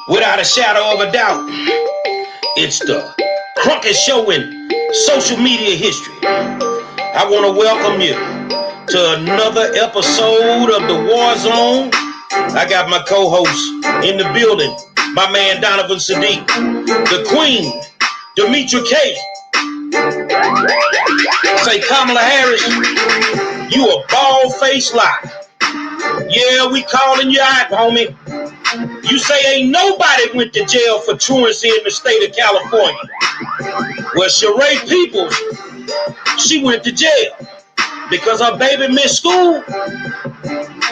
Without a shadow of a doubt, it's the Crooked Show in social media history. I want to welcome you to another episode of the War Zone. I got my co-host in the building, my man Donovan Sadiq, the Queen, Demetra K. Say, Kamala Harris, you a bald-faced lie. Yeah, we calling you out, homie. You say ain't nobody went to jail for truancy in the state of California. Well, Sheree Peoples, she went to jail because her baby missed school,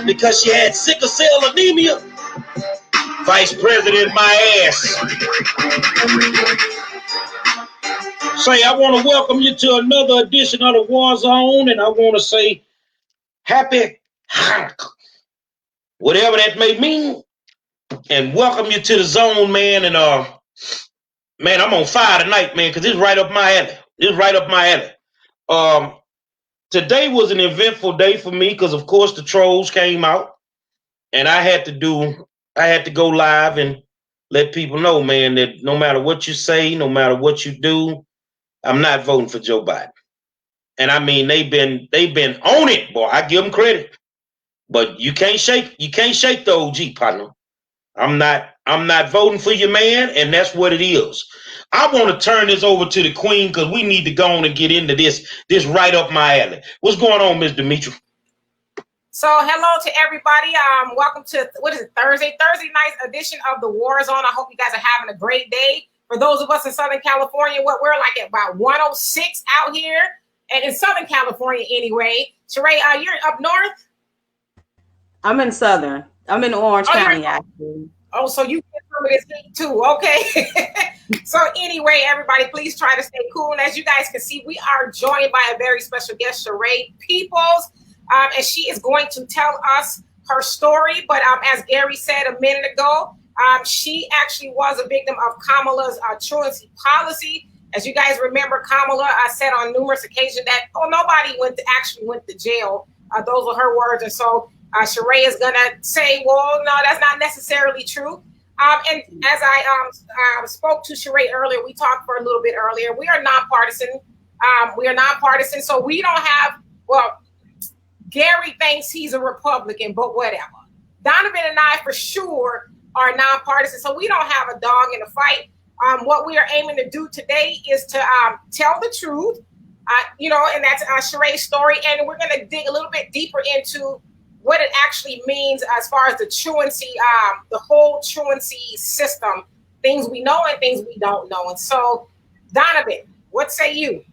because she had sickle cell anemia. Vice President, my ass. Say, I want to welcome you to another edition of the War Zone, and I want to say happy Hanukkah, whatever that may mean, and welcome you to the zone, man. And man, I'm on fire tonight, man, because it's right up my alley. It's right up my alley. Today was an eventful day for me because, of course, the trolls came out, and I had to go live and let people know, man, that no matter what you say, no matter what you do, I'm not voting for Joe Biden. And I mean, they've been on it, boy. I give them credit, but you can't shake the OG, partner. I'm not voting for your man, and that's what it is. I want to turn this over to the Queen because we need to go on and get into this right up my alley. What's going on, Ms. Demetra? So hello to everybody. Welcome to Thursday night's edition of the War Zone. I hope you guys are having a great day. For those of us in Southern California, we're like at about 106 out here, and in Southern California anyway. Sheree, you're up north. I'm in Southern. I'm in Orange County, actually. Oh, so you get some of this heat too, okay? So anyway, everybody, please try to stay cool. And as you guys can see, we are joined by a very special guest, Sheree Peoples, and she is going to tell us her story. But as Gary said a minute ago, she actually was a victim of Kamala's truancy policy. As you guys remember, Kamala said on numerous occasions that nobody actually went to jail. Those were her words, and so Sheree is going to say, well, no, that's not necessarily true. And as I spoke to Sheree earlier, we talked for a little bit earlier, we are nonpartisan. So we don't have, well, Gary thinks he's a Republican, but whatever. Donovan and I for sure are nonpartisan, so we don't have a dog in the fight. What we are aiming to do today is to tell the truth, and that's Sheree's story. And we're going to dig a little bit deeper into what it actually means as far as the truancy, the whole truancy system, things we know and things we don't know. And so, Donovan, what say you?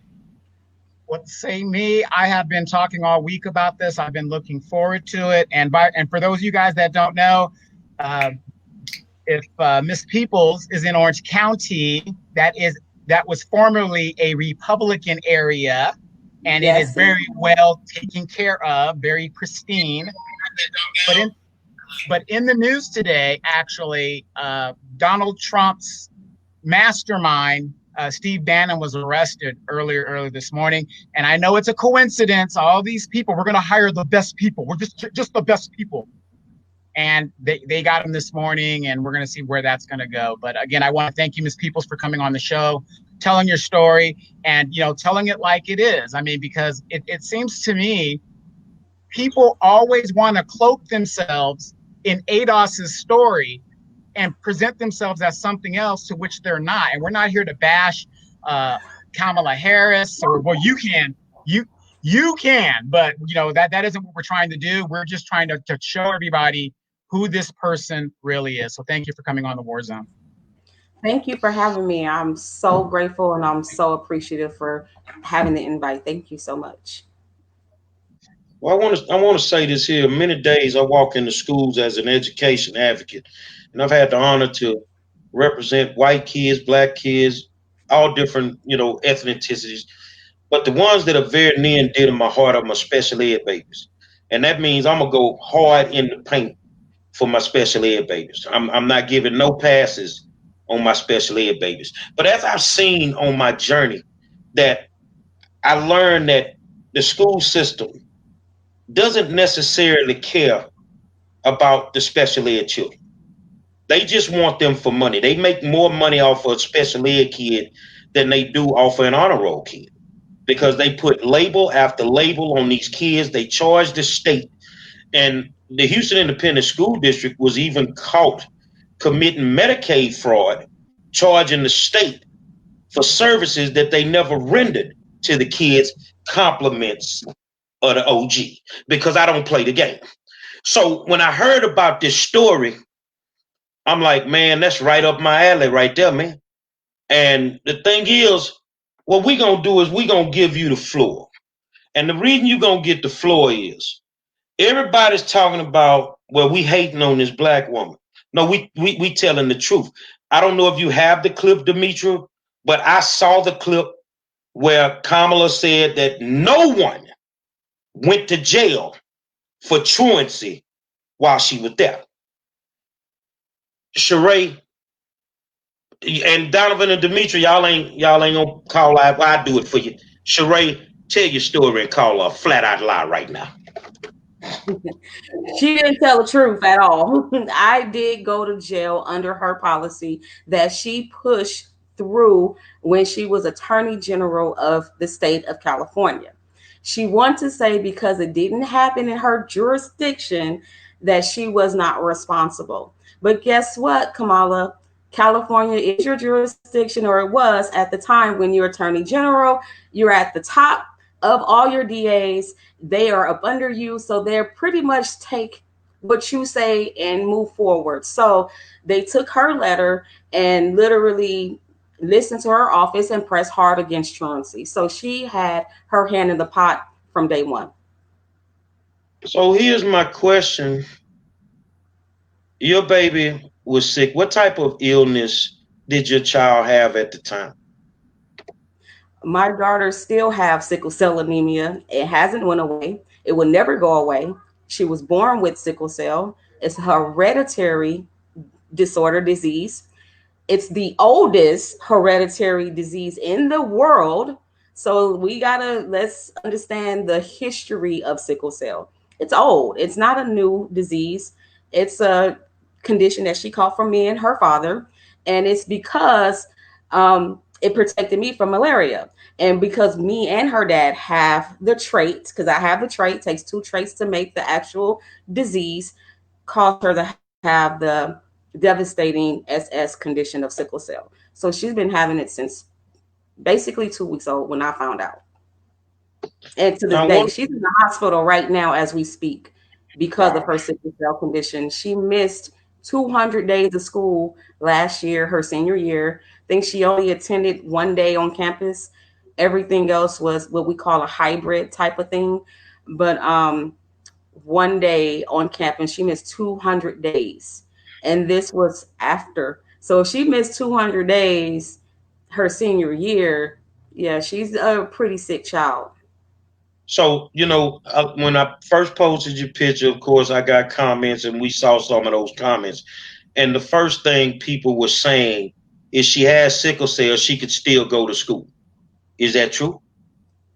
What say me? I have been talking all week about this. I've been looking forward to it. And for those of you guys that don't know, if Miss Peoples is in Orange County, that was formerly a Republican area. And yes, it is very well taken care of, very pristine. But in the news today, actually, Donald Trump's mastermind, Steve Bannon, was arrested earlier this morning. And I know it's a coincidence. All these people, we're going to hire the best people. We're just the best people. And they got him this morning, and we're going to see where that's going to go. But again, I want to thank you, Ms. Peoples, for coming on the show, telling your story, and telling it like it is. I mean, because it seems to me people always want to cloak themselves in ADOS's story and present themselves as something else to which they're not. And we're not here to bash Kamala Harris, or well, you can, but that isn't what we're trying to do. We're just trying to show everybody who this person really is. So thank you for coming on the War Zone. Thank you for having me. I'm so grateful, and I'm so appreciative for having the invite. Thank you so much. Well, I want to say this here. Many days I walk into schools as an education advocate, and I've had the honor to represent white kids, black kids, all different, ethnicities. But the ones that are very near and dear to my heart are my special ed babies. And that means I'm going to go hard in the paint for my special ed babies. I'm not giving no passes on my special ed babies. But as I've seen on my journey, that I learned that the school system doesn't necessarily care about the special ed children. They just want them for money. They make more money off of a special ed kid than they do off of an honor roll kid because they put label after label on these kids. They charge the state. And the Houston Independent School District was even caught committing Medicaid fraud, charging the state for services that they never rendered to the kids, compliments of the OG, because I don't play the game. So when I heard about this story, I'm like, man, that's right up my alley right there, man. And the thing is, what we gonna do is we gonna give you the floor. And the reason you gonna get the floor is everybody's talking about, well, we hating on this black woman. No, we telling the truth. I don't know if you have the clip, Demetra, but I saw the clip where Kamala said that no one went to jail for truancy while she was there. Sheree and Donovan and Demetra, y'all ain't gonna call out. I do it for you. Sheree, tell your story and call a flat out lie right now. She didn't tell the truth at all. I did go to jail under her policy that she pushed through when she was Attorney General of the state of California. She wanted to say because it didn't happen in her jurisdiction that she was not responsible. But guess what, Kamala? California is your jurisdiction, or it was at the time when you're Attorney General. You're at the top of all your DAs. They are up under you, so they're pretty much take what you say and move forward. So they took her letter and literally listened to her office and pressed hard against truancy. So she had her hand in the pot from day one. So here's my question. Your baby was sick. What type of illness did your child have at the time? My daughter still have sickle cell anemia. It hasn't went away. It will never go away. She was born with sickle cell. It's a hereditary disorder disease. It's the oldest hereditary disease in the world. So let's understand the history of sickle cell. It's old. It's not a new disease. It's a condition that she caught from me and her father. And it's because it protected me from malaria. And because me and her dad have the trait, because I have the trait, takes two traits to make the actual disease, caused her to have the devastating SS condition of sickle cell. So she's been having it since basically 2 weeks old when I found out. And to this Now, day, one, she's in the hospital right now as we speak because of wow. her sickle cell condition. She missed 200 days of school last year, her senior year. I think she only attended one day on campus. Everything else was what we call a hybrid type of thing. But one day on campus, she missed 200 days. And this was after. So if she missed 200 days her senior year, yeah, she's a pretty sick child. So, when I first posted your picture, of course, I got comments and we saw some of those comments. And the first thing people were saying is she has sickle cell, she could still go to school. Is that true?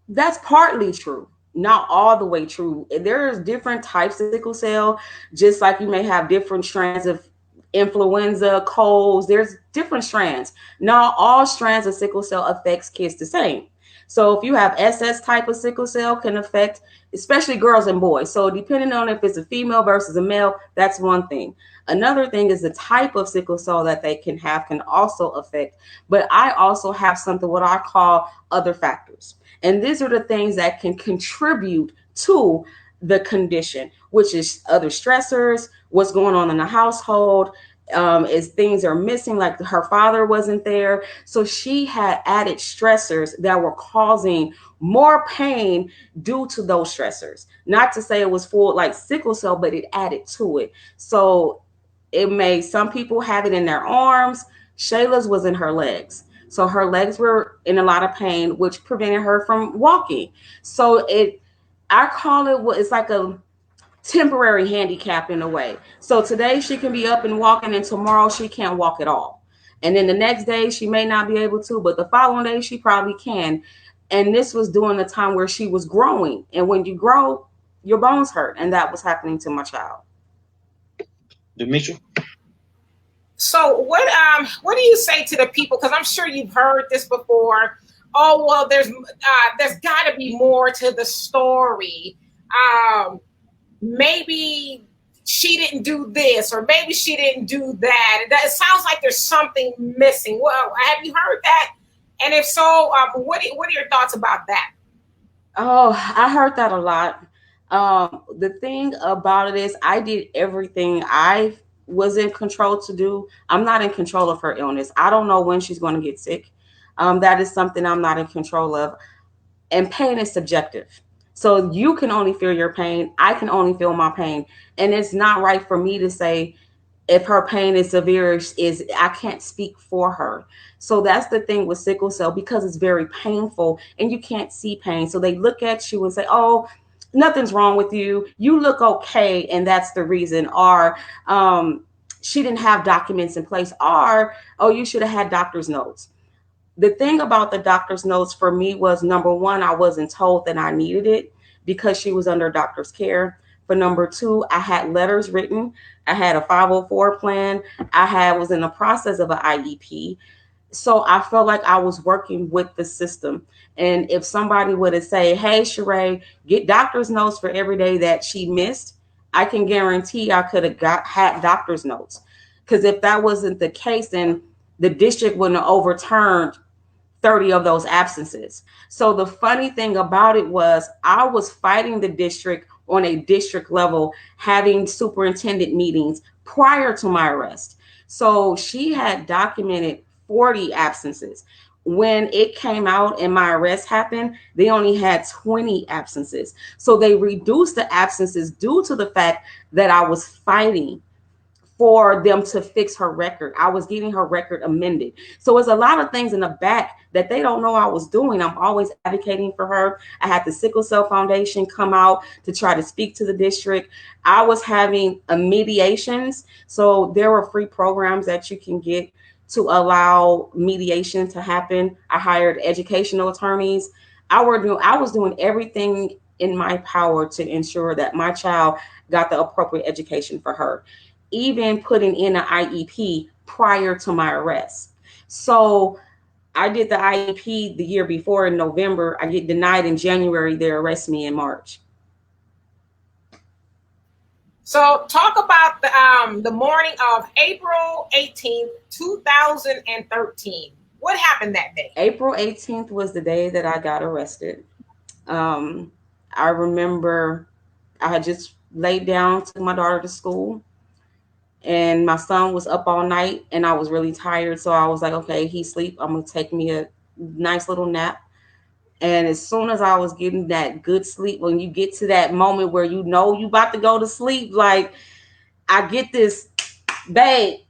That's partly true, not all the way true. There's different types of sickle cell, just like you may have different strands of influenza, colds. There's different strands. Not all strands of sickle cell affects kids the same. So if you have SS type of sickle cell, can affect especially girls and boys. So depending on if it's a female versus a male, that's one thing. Another thing is the type of sickle cell that they can have can also affect. But I also have something what I call other factors. And these are the things that can contribute to the condition, which is other stressors, what's going on in the household, is things are missing, like her father wasn't there. So she had added stressors that were causing more pain due to those stressors. Not to say it was full like sickle cell, but it added to it. So it made some people have it in their arms. Shayla's was in her legs. So her legs were in a lot of pain, which prevented her from walking. So I call it, it's like a temporary handicap in a way. So today she can be up and walking, and tomorrow she can't walk at all. And then the next day she may not be able to, but the following day she probably can. And this was during the time where she was growing. And when you grow, your bones hurt. And that was happening to my child. Demetri? So what do you say to the people? Because I'm sure you've heard this before. Oh well, there's got to be more to the story. Maybe she didn't do this, or maybe she didn't do that. It sounds like there's something missing. Well, have you heard that? And if so, what are your thoughts about that? Oh, I heard that a lot. The thing about it is, I did everything I was in control to do. I'm not in control of her illness. I don't know when she's going to get sick. That is something I'm not in control of. And pain is subjective. So you can only feel your pain. I can only feel my pain. And it's not right for me to say if her pain is severe, is I can't speak for her. So that's the thing with sickle cell, because it's very painful and you can't see pain. So they look at you and say, "Oh, nothing's wrong with you. You look okay," and that's the reason. Or she didn't have documents in place. Or, "Oh, you should have had doctor's notes." The thing about the doctor's notes for me was, number one, I wasn't told that I needed it because she was under doctor's care. For number two, I had letters written. I had a 504 plan. Was in the process of an IEP. So I felt like I was working with the system. And if somebody would have say, "Hey, Sheree, get doctor's notes for every day that she missed," I can guarantee I could have had doctor's notes. Because if that wasn't the case, then the district wouldn't have overturned 30 of those absences. So the funny thing about it was, I was fighting the district on a district level, having superintendent meetings prior to my arrest. So she had documented 40 absences. When it came out and my arrest happened, they only had 20 absences. So they reduced the absences due to the fact that I was fighting for them to fix her record. I was getting her record amended. So it's a lot of things in the back that they don't know I was doing. I'm always advocating for her. I had the Sickle Cell Foundation come out to try to speak to the district. I was having mediations. So there were free programs that you can get to allow mediation to happen. I hired educational attorneys. I was doing everything in my power to ensure that my child got the appropriate education for her, even putting in an IEP prior to my arrest. So I did the IEP the year before in November. I get denied in January. They arrest me in March. So talk about the morning of April 18th, 2013. What happened that day? April 18th was the day that I got arrested. Um, I remember I had just laid down, took my daughter to school, and my son was up all night and I was really tired. So I was like, okay, he's asleep. I'm going to take me a nice little nap. And as soon as I was getting that good sleep, when you get to that moment where you know you about to go to sleep, like I get this, babe,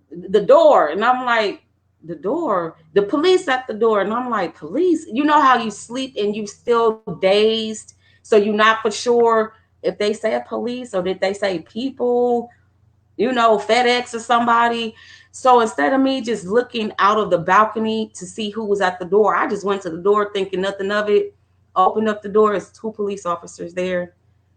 the door. And I'm like, the door, the police at the door. And I'm like, police? You know how you sleep and you still dazed? So you're not for sure if they say police or did they say people, FedEx or somebody. So instead of me just looking out of the balcony to see who was at the door, I just went to the door thinking nothing of it. Opened up the door, it's two police officers there.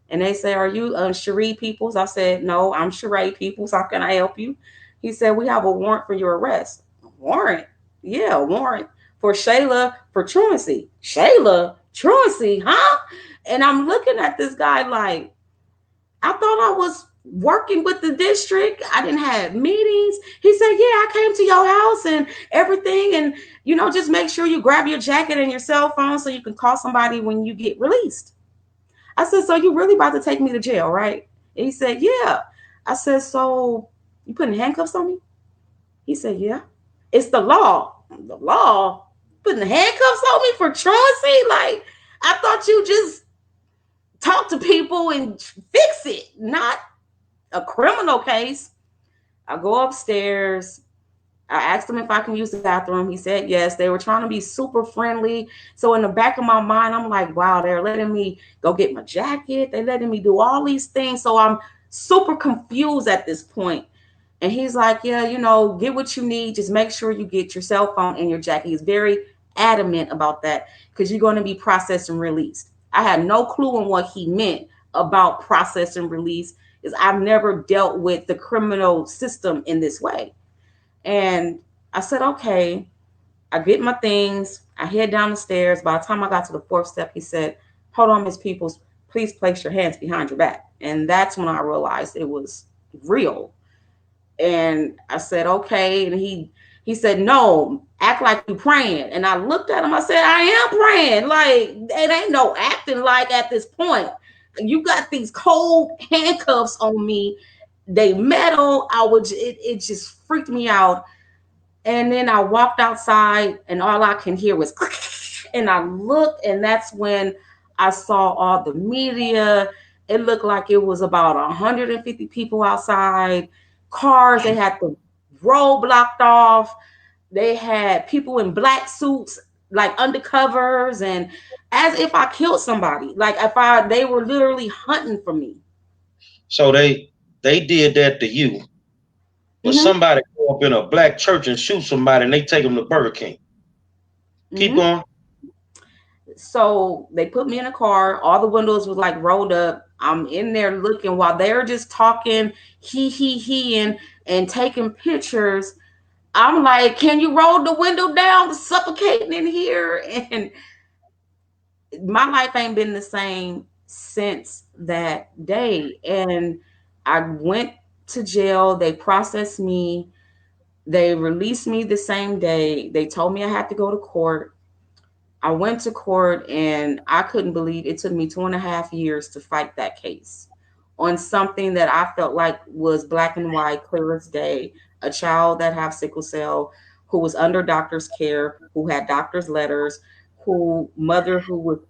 And they say, "Are you Sheree Peoples?" I said, "No, I'm Sheree Peoples. How can I help you?" He said, "We have a warrant for your arrest." Warrant? Yeah, a warrant for Shayla for truancy. Shayla? Truancy, huh? And I'm looking at this guy like, I thought I was working with the district. I didn't have meetings. He said, "Yeah, I came to your house and everything. And, just make sure you grab your jacket and your cell phone so you can call somebody when you get released." I said, "So you really about to take me to jail, right?" And he said, "Yeah." I said, "So you putting handcuffs on me?" He said, "Yeah." "It's the law." "The law? Putting handcuffs on me for truancy? Like, I thought you just talk to people and fix it, not a criminal case." I go upstairs. I asked him if I can use the bathroom. He said yes. They were trying to be super friendly. So in the back of my mind, I'm like, wow, they're letting me go get my jacket. They're letting me do all these things. So I'm super confused at this point. And he's like, "Yeah, get what you need. Just make sure you get your cell phone and your jacket." He's very adamant about that because you're going to be processed and released. I had no clue on what he meant about process and release, is I've never dealt with the criminal system in this way. And I said, okay. I get my things. I head down the stairs. By the time I got to the fourth step, he said, hold on, Miss Peoples, please place your hands behind your back. And that's when I realized it was real. And I said, okay. And he said, no, act like you praying. And I looked at him. I said, I am praying. Like, it ain't no acting like at this point. You got these cold handcuffs on me. They metal. It just freaked me out. And then I walked outside, and all I can hear was, and I looked, and that's when I saw all the media. It looked like it was about 150 people outside, cars. They had the road blocked off. They had people in black suits, like undercovers, and as if I killed somebody. Like they were literally hunting for me. So they did that to you. But somebody go up in a black church and shoot somebody, and they take them to Burger King. Keep going. So they put me in a car. All the windows was like rolled up. I'm in there looking while they're just talking, and taking pictures. I'm like, can you roll the window down? Suffocating in here. And my life ain't been the same since that day. And I went to jail. They processed me. They released me the same day. They told me I had to go to court. I went to court, and I couldn't believe it took me 2.5 years to fight that case on something that I felt like was black and white, clear as day. A child that had sickle cell, who was under doctor's care, who had doctor's letters, who was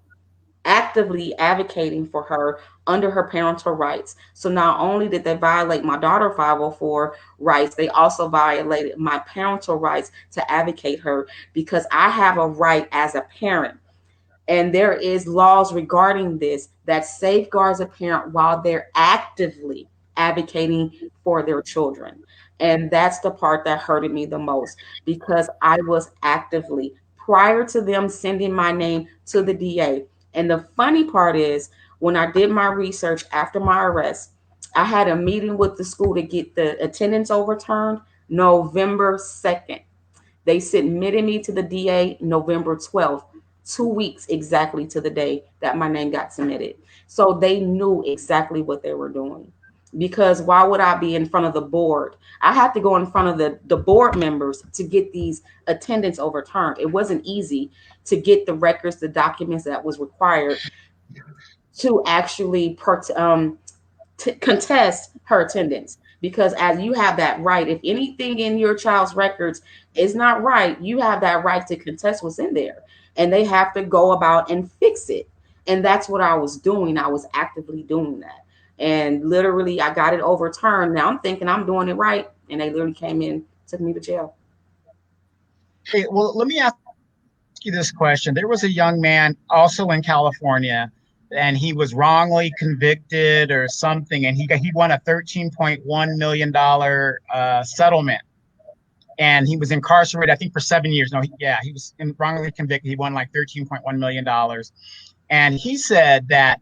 actively advocating for her under her parental rights. So not only did they violate my daughter 504 rights, they also violated my parental rights to advocate her, because I have a right as a parent. And there is laws regarding this that safeguards a parent while they're actively advocating for their children. And that's the part that hurted me the most, because I was actively, prior to them sending my name to the DA. And the funny part is, when I did my research after my arrest, I had a meeting with the school to get the attendance overturned November 2nd. They submitted me to the DA November 12th, 2 weeks exactly to the day that my name got submitted. So they knew exactly what they were doing. Because why would I be in front of the board? I had to go in front of the board members to get these attendance overturned. It wasn't easy to get the records, the documents that was required to actually contest her attendance, because as you have that right, if anything in your child's records is not right, you have that right to contest what's in there, and they have to go about and fix it. And that's what I was doing. I was actively doing that, and literally I got it overturned. Now I'm thinking I'm doing it right, and they literally came in, took me to jail. Hey, well, let me ask you this question. There was a young man also in California, and he was wrongly convicted or something, and he won a $13.1 million settlement, and he was incarcerated, I think, for 7 years. No, he was wrongly convicted. He won like $13.1 million, and he said that,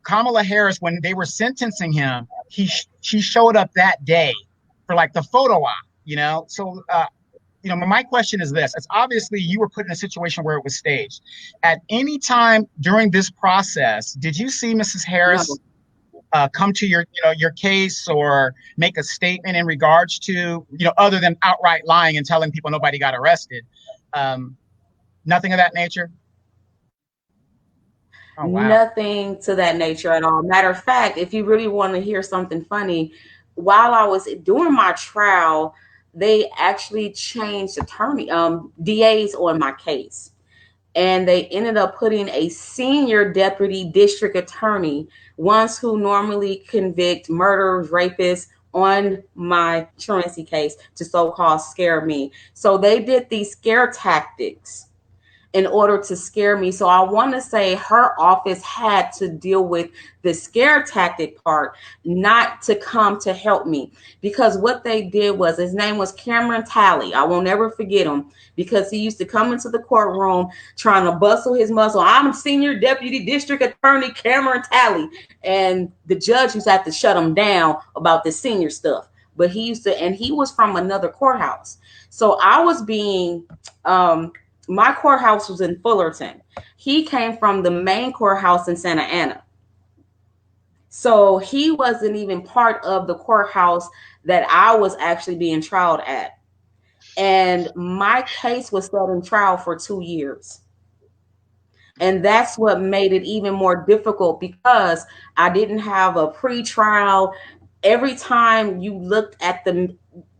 Kamala Harris, when they were sentencing him, she showed up that day for like the photo op. So my question is this. It's obviously you were put in a situation where it was staged. At any time during this process, did you see Mrs. Harris come to your case or make a statement in regards to, other than outright lying and telling people nobody got arrested? Nothing of that nature? Oh, wow. Nothing to that nature at all. Matter of fact, if you really want to hear something funny, while I was doing my trial, they actually changed DAs on my case. And they ended up putting a senior deputy district attorney, ones who normally convict murderers, rapists, on my truancy case to so-called scare me. So they did these scare tactics in order to scare me. So I want to say her office had to deal with the scare tactic part, not to come to help me. Because what they did was, his name was Cameron Talley. I will never forget him, because he used to come into the courtroom trying to bustle his muscle. I'm senior deputy district attorney Cameron Talley. And the judge used to have to shut him down about the senior stuff. but he was from another courthouse. So I was being, my courthouse was in Fullerton. He came from the main courthouse in Santa Ana. So he wasn't even part of the courthouse that I was actually being trialed at. And my case was set in trial for 2 years. And that's what made it even more difficult because I didn't have a pre-trial. Every time you looked at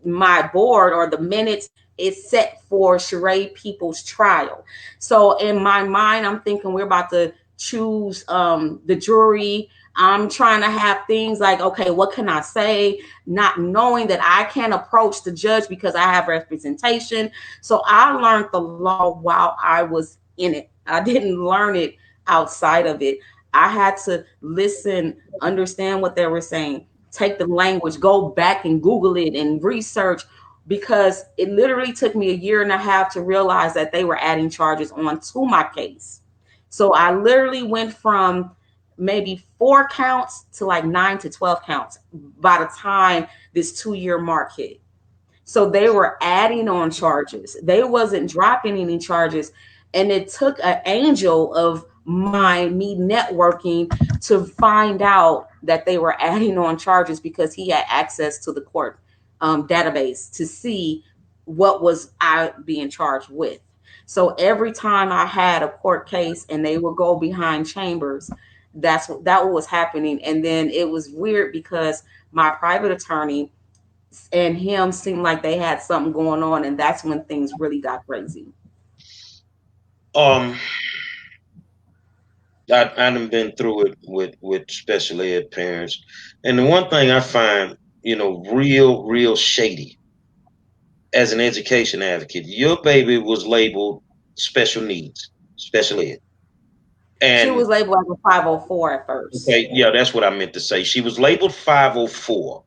my board or the minutes, it's set for Sheree Peoples' trial. So in my mind, I'm thinking we're about to choose the jury. I'm trying to have things like, okay, what can I say? Not knowing that I can't approach the judge because I have representation. So I learned the law while I was in it. I didn't learn it outside of it. I had to listen, understand what they were saying, take the language, go back and Google it and research, because it literally took me a year and a half to realize that they were adding charges on to my case. So I literally went from maybe 4 counts to like 9 to 12 counts by the time this 2-year mark hit. So they were adding on charges. They wasn't dropping any charges. And it took an angel of me networking to find out that they were adding on charges because he had access to the court database to see what was I being charged with. So every time I had a court case and they would go behind chambers, that was happening. And then it was weird because my private attorney and him seemed like they had something going on, and that's when things really got crazy. I done been through it with special ed parents, and the one thing I find, real shady as an education advocate, your baby was labeled special needs, special ed, and she was labeled as a 504 at first. Okay, yeah, that's what I meant to say. She was labeled 504.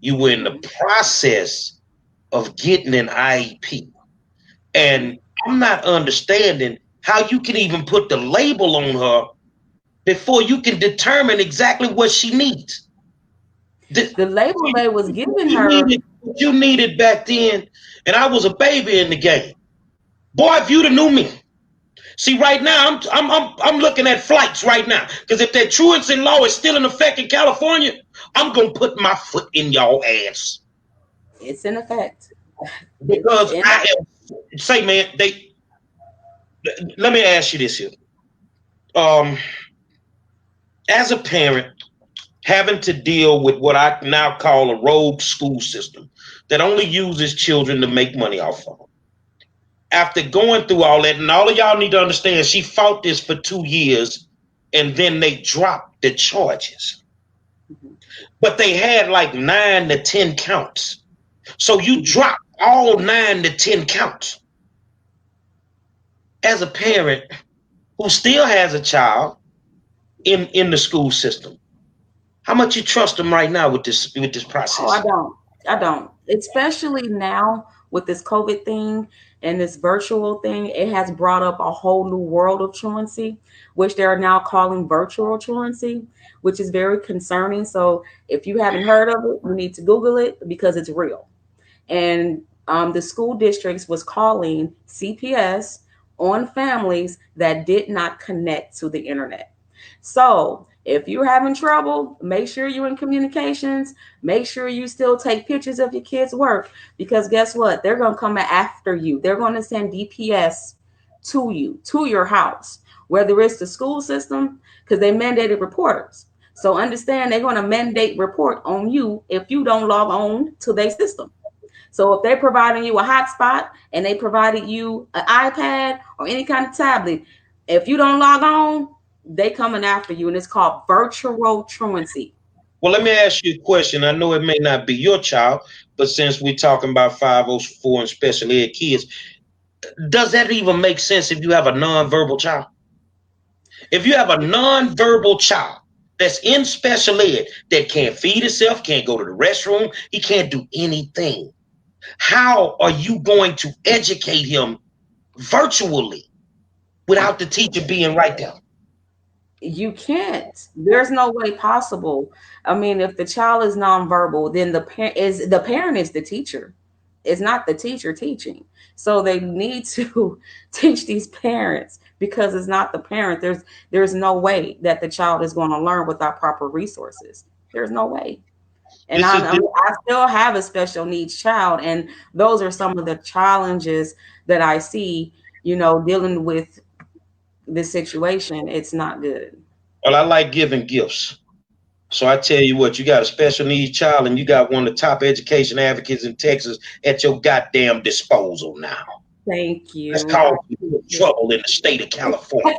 You were in the process of getting an IEP. And I'm not understanding how you can even put the label on her before you can determine exactly what she needs. The label they was giving her. What you needed back then, and I was a baby in the game. Boy, if you'd have knew me. See, right now, I'm looking at flights right now. Because if that truancy law is still in effect in California, I'm going to put my foot in y'all ass. It's in effect. Because say, man, let me ask you this here. As a parent, having to deal with what I now call a rogue school system that only uses children to make money off of them. After going through all that, and all of y'all need to understand, she fought this for 2 years, and then they dropped the charges. But they had like 9 to 10 counts. So you drop all 9 to 10 counts. As a parent who still has a child in the school system, how much you trust them right now with this process? Oh, I don't. Especially now with this COVID thing and this virtual thing, it has brought up a whole new world of truancy, which they're now calling virtual truancy, which is very concerning. So if you haven't heard of it, you need to Google it because it's real. And the school districts was calling CPS on families that did not connect to the internet. So if you're having trouble, make sure you're in communications. Make sure you still take pictures of your kids' work, because guess what? They're going to come after you. They're going to send DPS to you, to your house, whether it's the school system, because they mandated reporters. So understand they're going to mandate report on you if you don't log on to their system. So if they're providing you a hotspot and they provided you an iPad or any kind of tablet, if you don't log on, they coming after you, and it's called virtual truancy. Well, let me ask you a question. I know it may not be your child, but since we're talking about 504 and special ed kids, does that even make sense if you have a nonverbal child? If you have a nonverbal child that's in special ed that can't feed himself, can't go to the restroom, he can't do anything, how are you going to educate him virtually without the teacher being right there? You can't. There's no way possible. I mean, if the child is nonverbal, then the parent is the teacher. It's not the teacher teaching. So they need to teach these parents because it's not the parent. There's no way that the child is going to learn without proper resources. There's no way. And This is I still have a special needs child, and those are some of the challenges that I see. Dealing with this situation, it's not good. well, I like giving gifts. So I tell you what, you got a special needs child and you got one of the top education advocates in Texas at your goddamn disposal now. Thank That's you. called trouble in the state of California.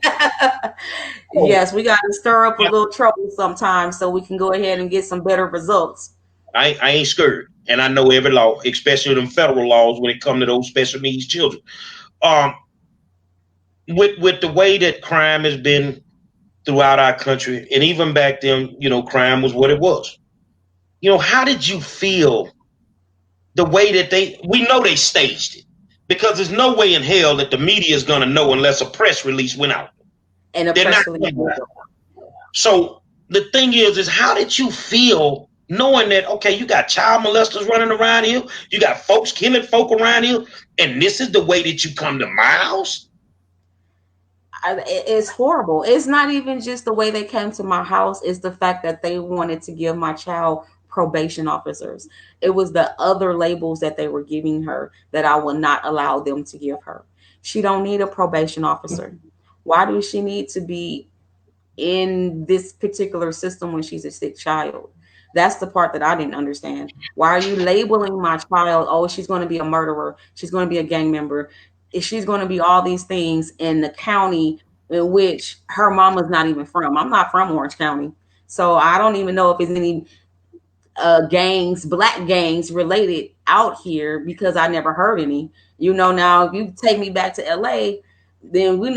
Oh, Yes, we got to stir up a little trouble sometimes so we can go ahead and get some better results. I ain't scared. And I know every law, especially them federal laws when it come to those special needs children. Um, with the way that crime has been throughout our country, and even back then, crime was what it was. How did you feel the way that we know they staged it? Because there's no way in hell that the media is going to know unless a press release went out. And a They're press not release. So the thing is how did you feel knowing that, okay, you got child molesters running around here, you got folks killing folk around here, and this is the way that you come to my house? It's horrible. It's not even just the way they came to my house. It's the fact that they wanted to give my child probation officers. It was the other labels that they were giving her that I will not allow them to give her. She don't need a probation officer. Why does she need to be in this particular system when she's a sick child? That's the part that I didn't understand. Why are you labeling my child? Oh, she's going to be a murderer. She's going to be a gang member. She's going to be all these things in the county in which her mama's not even from. I'm not from Orange County. So I don't even know if it's any gangs, black gangs related out here because I never heard any. Now if you take me back to LA, then we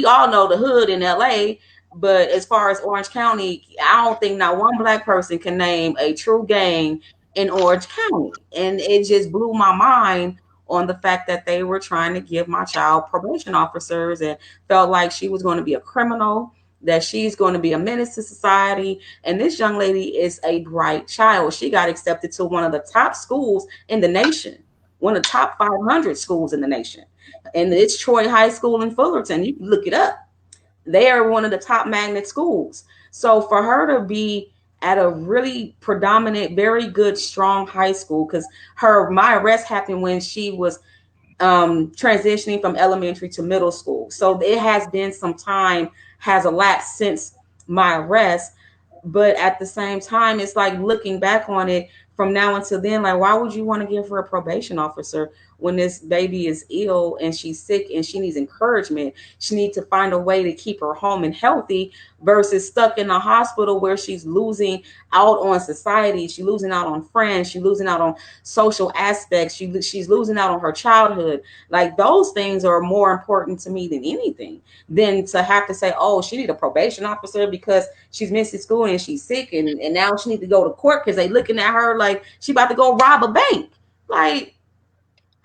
all know the hood in LA. But as far as Orange County, I don't think not one black person can name a true gang in Orange County. And it just blew my mind on the fact that they were trying to give my child probation officers and felt like she was going to be a criminal, that she's going to be a menace to society. And this young lady is a bright child. She got accepted to one of the top schools in the nation, one of the top 500 schools in the nation. And it's Troy High School in Fullerton. You can look it up. They are one of the top magnet schools. So for her to be at a really predominant, very good, strong high school, because my arrest happened when she was transitioning from elementary to middle school. So it has been some time has elapsed since my arrest. But at the same time, it's like looking back on it from now until then, like, why would you want to give her a probation officer when this baby is ill and she's sick and she needs encouragement? She needs to find a way to keep her home and healthy versus stuck in a hospital where she's losing out on society. She's losing out on friends. She's losing out on social aspects. She's losing out on her childhood. Like, those things are more important to me than anything, than to have to say, oh, she need a probation officer because she's missing school and she's sick and now she need to go to court because they looking at her like she about to go rob a bank. Like,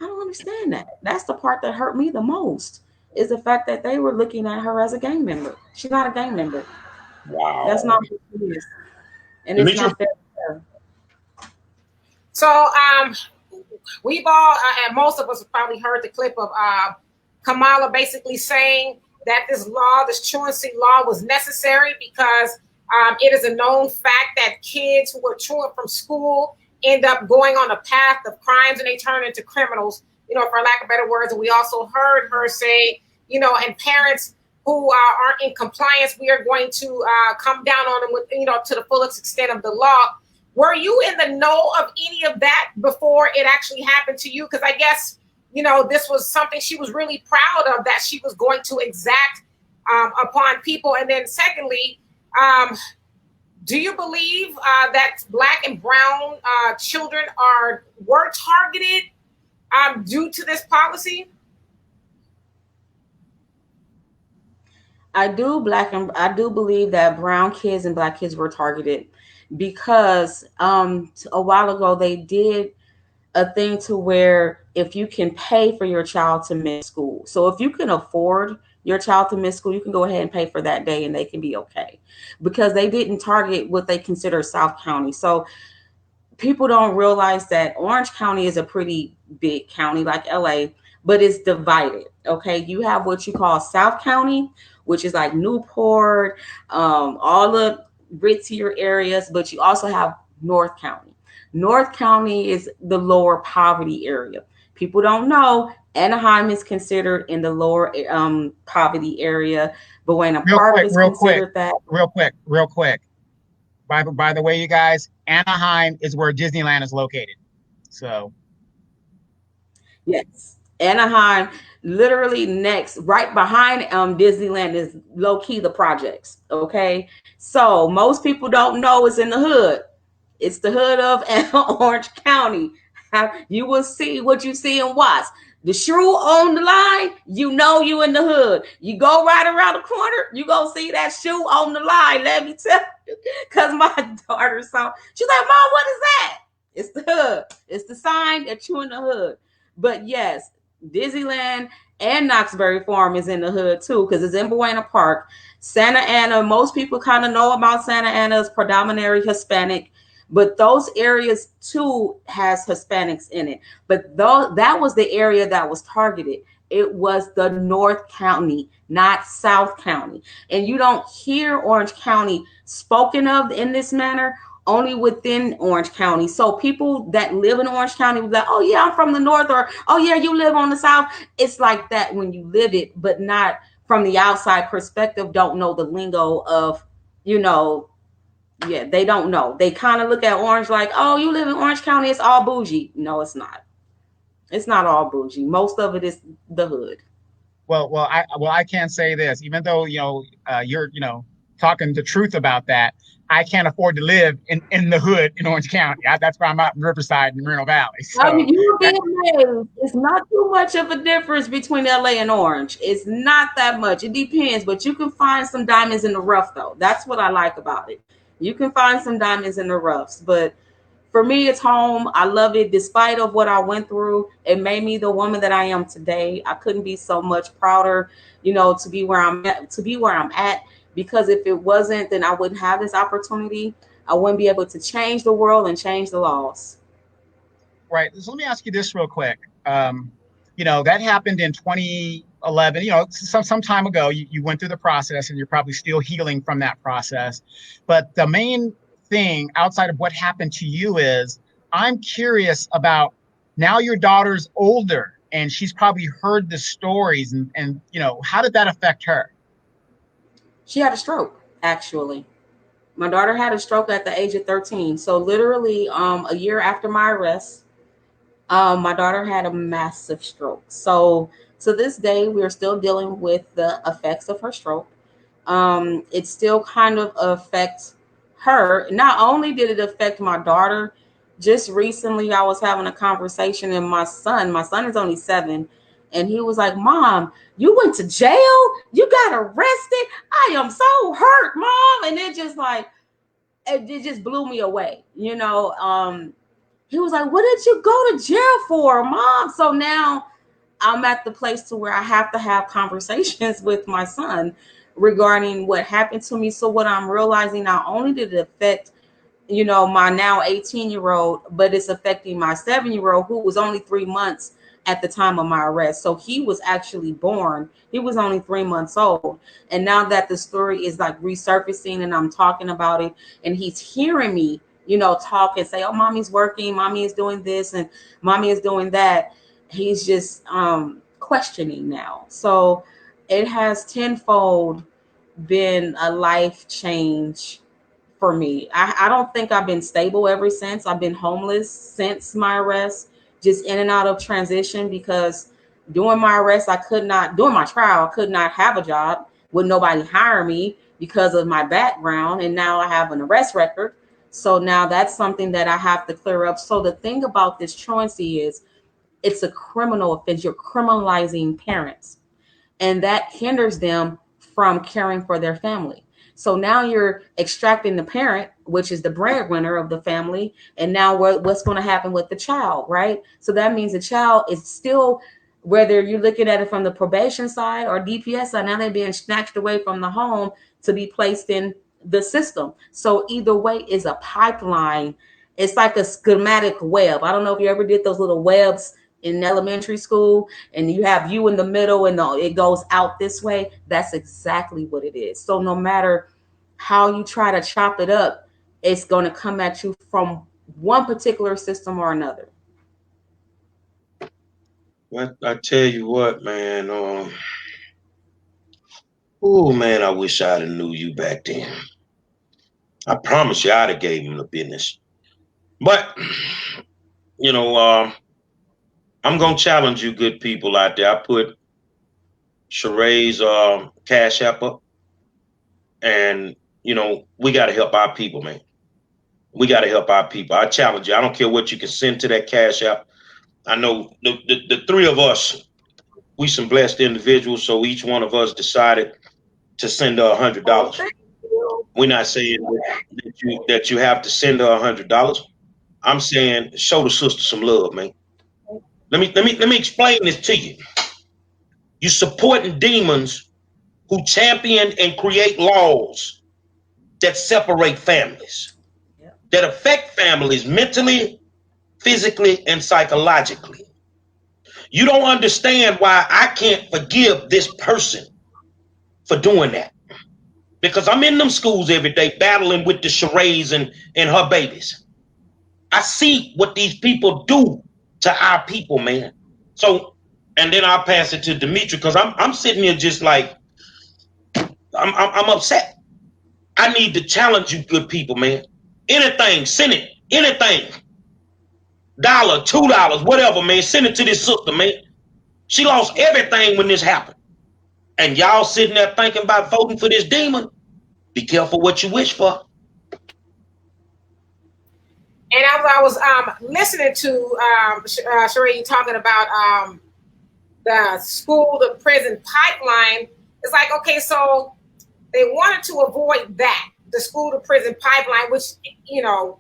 I don't understand that. That's the part that hurt me the most, is the fact that they were looking at her as a gang member. She's not a gang member. Wow. That's not what she is. And it's not fair. So we've all, and most of us have probably heard the clip of Kamala basically saying that this truancy law was necessary because it is a known fact that kids who are truant from school end up going on a path of crimes and they turn into criminals, for lack of better words. And we also heard her say, and parents who aren't in compliance, we are going to come down on them with, to the fullest extent of the law. Were you in the know of any of that before it actually happened to you? Because I guess, this was something she was really proud of, that she was going to exact upon people. And then secondly, do you believe that Black and brown children were targeted due to this policy? I do believe that brown kids and Black kids were targeted because a while ago they did a thing to where if you can pay for your child to miss school. So if you can afford your child to miss school, you can go ahead and pay for that day and they can be okay, because they didn't target what they consider South County. So people don't realize that Orange County is a pretty big county like LA, but it's divided. Okay. You have what you call South County, which is like Newport, all the ritzier areas, but you also have North County. North County is the lower poverty area. People don't know Anaheim is considered in the lower poverty area. Buena Real Park quick, is real quick, considered that. real quick, real quick. By the way, you guys, Anaheim is where Disneyland is located. So Yes. Anaheim, literally next, right behind Disneyland is low key the projects. Okay. So most people don't know it's in the hood. It's the hood of Orange County. You will see what you see in Watts. The shrew on the line, you know you in the hood. You go right around the corner, you go see that shoe on the line. Let me tell you, because my daughter saw. She's like, "Mom, what is that?" It's the hood. It's the sign that you in the hood. But yes, Disneyland and Knoxbury Farm is in the hood too, because it's in Buena Park. Santa Ana, most people kind of know about Santa Ana as predominantly Hispanic, but those areas too has Hispanics in it. But though that was the area that was targeted, it was the North County, not South County. And you don't hear Orange County spoken of in this manner, only within Orange County. So people that live in Orange County will be like, "Oh yeah, I'm from the north," or "Oh yeah, you live on the south." It's like that when you live it, but not from the outside perspective, don't know the lingo of, you know, yeah, they don't know. They kind of look at Orange like, "Oh, you live in Orange County, it's all bougie." No, it's not. It's not all bougie. Most of it is the hood. I can say this, even though you're talking the truth about that. I can't afford to live in the hood in Orange County. That's why I'm out in Riverside and Moreno Valley. I mean, So you will that, be amazed. It's not too much of a difference between LA and Orange. It's not that much. It depends, but you can find some diamonds in the rough, though. That's what I like about it. You can find some diamonds in the roughs, but for me, it's home. I love it. Despite of what I went through, it made me the woman that I am today. I couldn't be so much prouder, to be where I'm at, because if it wasn't, then I wouldn't have this opportunity. I wouldn't be able to change the world and change the laws. right. So let me ask you this real quick. That happened in 2011. Some time ago. You went through the process, and you're probably still healing from that process. But the main thing outside of what happened to you is I'm curious about now your daughter's older and she's probably heard the stories and how did that affect her? She had a stroke, actually. My daughter had a stroke at the age of 13. So literally, a year after my arrest, my daughter had a massive stroke. So to this day, we are still dealing with the effects of her stroke. It still kind of affects her. Not only did it affect my daughter, just recently I was having a conversation, and my son is only 7, and he was like, "Mom, you went to jail? You got arrested? I am so hurt, Mom." And it just blew me away. He was like, "What did you go to jail for, Mom?" So now I'm at the place to where I have to have conversations with my son regarding what happened to me. So what I'm realizing, not only did it affect, my now 18-year-old, but it's affecting my 7-year-old who was only 3 months at the time of my arrest. So he was actually born. He was only 3 months old. And now that the story is like resurfacing and I'm talking about it and he's hearing me, talk and say, "Oh, mommy's working, mommy is doing this and mommy is doing that," he's just questioning now. So it has tenfold been a life change for me. I don't think I've been stable ever since. I've been homeless since my arrest, just in and out of transition, because during my arrest, during my trial, I could not have a job. Would nobody hire me because of my background. And now I have an arrest record. So now that's something that I have to clear up. So the thing about this truancy is it's a criminal offense. You're criminalizing parents, and that hinders them from caring for their family. So now you're extracting the parent, which is the breadwinner of the family, and now what's going to happen with the child, right? So that means the child is still Whether you're looking at it from the probation side or DPS side, now they're being snatched away from the home to be placed in the system. So either way is a pipeline. It's like a schematic web. I don't know if you ever did those little webs in elementary school, and you have you in the middle and it goes out this way. That's exactly what it is. So no matter how you try to chop it up, it's going to come at you from one particular system or another. Well, I tell you what, man. Oh man, I wish I'd have knew you back then. I promise you, I'd have gave him the business. But you know, I'm gonna challenge you, good people out there. I put Sheree's cash app up, and you know, we got to help our people, man. We got to help our people. I challenge you. I don't care what you can send to that cash app. I know the three of us, we some blessed individuals, so each one of us decided to send her $100. We're not saying that you have to send her $100. I'm saying show the sister some love, man. Let me explain this to you. You supporting demons who champion and create laws that separate families, that affect families mentally, physically, and psychologically. You don't understand why I can't forgive this person for doing that. Because I'm in them schools every day battling with the Sherees and her babies. I see what these people do to our people, man. So, and then I'll pass it to Dimitri because I'm sitting here just like I'm upset. I need to challenge you, good people, man. Anything, send it. Anything. $1, $2, whatever, man. Send it to this sister, man. She lost everything when this happened. And y'all sitting there thinking about voting for this demon. Be careful what you wish for. And I was listening to Sheree talking about the school to prison pipeline. It's like, okay, so they wanted to avoid that, the school to prison pipeline, which, you know,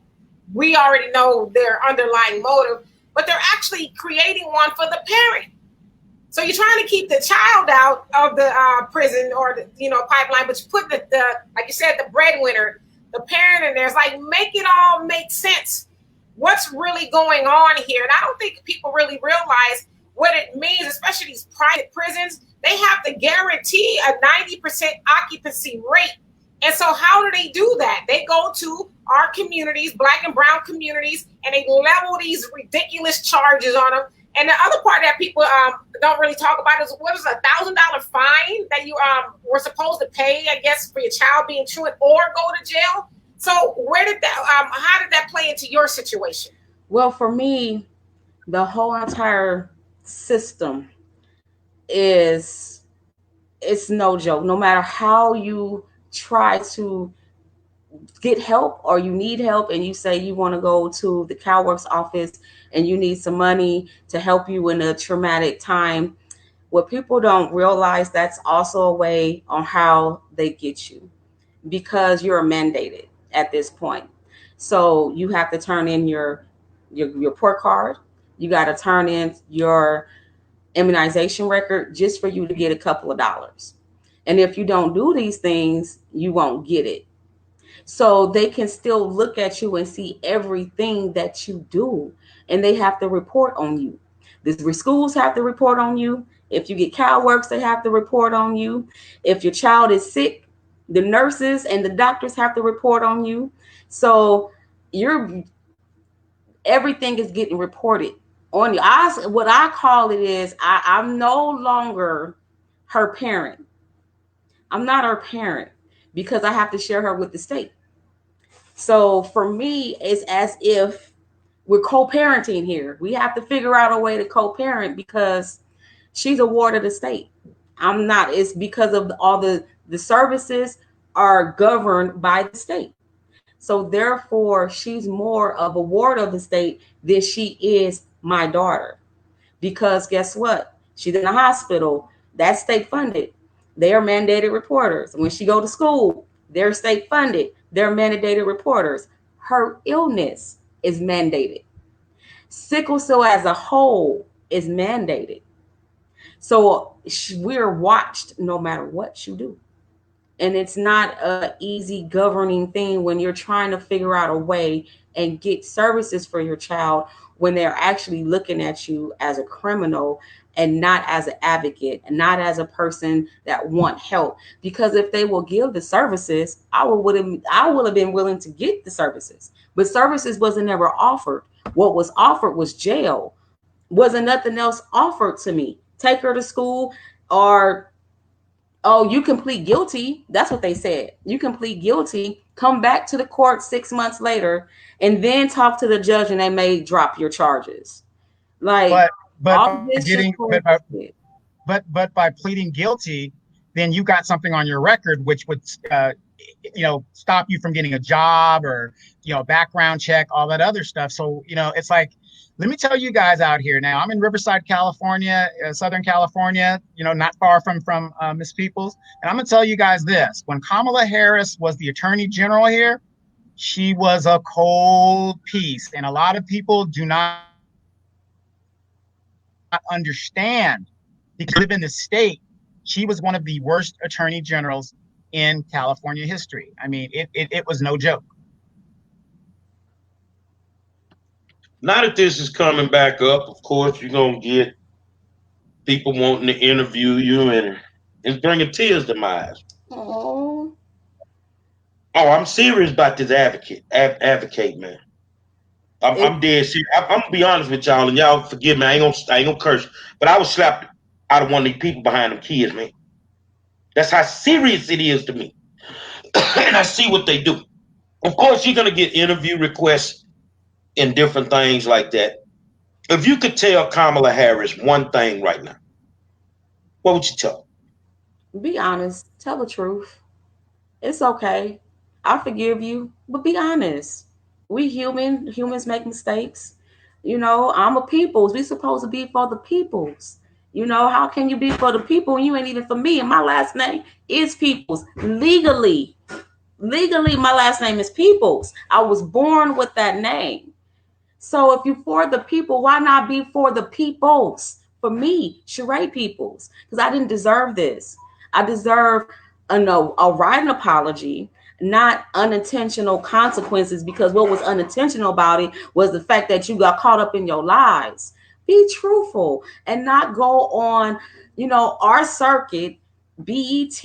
we already know their underlying motive, but they're actually creating one for the parent. So you're trying to keep the child out of the prison or the, you know, pipeline, but you put the like you said, the breadwinner, the parent in there. It's like, make it all make sense. What's really going on here? And I don't think people really realize what it means, especially these private prisons. They have to guarantee a 90% occupancy rate. And so how do they do that? They go to our communities, Black and brown communities, and they level these ridiculous charges on them. And the other part that people don't really talk about is what is $1,000 fine that you were supposed to pay, I guess, for your child being truant or go to jail. So where did that, how did that play into your situation? Well, for me, the whole entire system it's no joke. No matter how you try to get help or you need help and you say you want to go to the CalWorks office and you need some money to help you in a traumatic time, what people don't realize, that's also a way on how they get you, because you're mandated at this point. So you have to turn in your port card. You got to turn in your immunization record just for you to get a couple of dollars. And if you don't do these things, you won't get it. So they can still look at you and see everything that you do, and they have to report on you. The schools have to report on you. If you get CalWorks, they have to report on you. If your child is sick, the nurses and the doctors have to report on you. So everything is getting reported on you. What I call it is I'm no longer her parent. I'm not her parent because I have to share her with the state. So for me, it's as if we're co-parenting here. We have to figure out a way to co-parent because she's a ward of the state. I'm not. It's because of all the services are governed by the state. So therefore, she's more of a ward of the state than she is my daughter. Because guess what? She's in the hospital. That's state funded. They are mandated reporters. When she go to school, they're state funded. They're mandated reporters. Her illness is mandated. Sickle cell as a whole is mandated. So we're watched no matter what you do. And it's not a easy governing thing when you're trying to figure out a way and get services for your child when they're actually looking at you as a criminal and not as an advocate and not as a person that want help. Because if they will give the services, I would have been willing to get the services, but services wasn't ever offered. What was offered was jail. Wasn't nothing else offered to me. Take her to school, or oh, you can plead guilty. That's what they said. You can plead guilty, come back to the court 6 months later, and then talk to the judge, and they may drop your charges. Like, but all by this just getting coincided. but by pleading guilty, then you got something on your record which would stop you from getting a job or background check, all that other stuff. So it's like, let me tell you guys out here now. I'm in Riverside, California, Southern California. Not far from Miss Peoples, and I'm gonna tell you guys this: when Kamala Harris was the Attorney General here, she was a cold piece, and a lot of people do not understand because live in the state. She was one of the worst attorney generals in California history. I mean, it was no joke. Now that this is coming back up, of course, you're going to get people wanting to interview you, and it's bringing tears to my eyes. Oh, Oh, I'm serious about this advocate, man. I'm dead serious. I'm gonna be honest with y'all, and y'all forgive me. I ain't gonna curse, but I was slapped out of one of these people behind them kids, man. That's how serious it is to me. And I see what they do. Of course, you're gonna get interview requests and different things like that. If you could tell Kamala Harris one thing right now, what would you tell be honest. Tell the truth. It's okay. I forgive you, but be honest. We human. Humans make mistakes. I'm a peoples. We supposed to be for the peoples. How can you be for the people when you ain't even for me? And my last name is Peoples. Legally, my last name is Peoples. I was born with that name. So if you're for the people, why not be for the peoples? For me, Sheree Peoples, because I didn't deserve this. I deserve a written apology, not unintentional consequences. Because what was unintentional about it was the fact that you got caught up in your lies. Be truthful and not go on, our circuit, BET,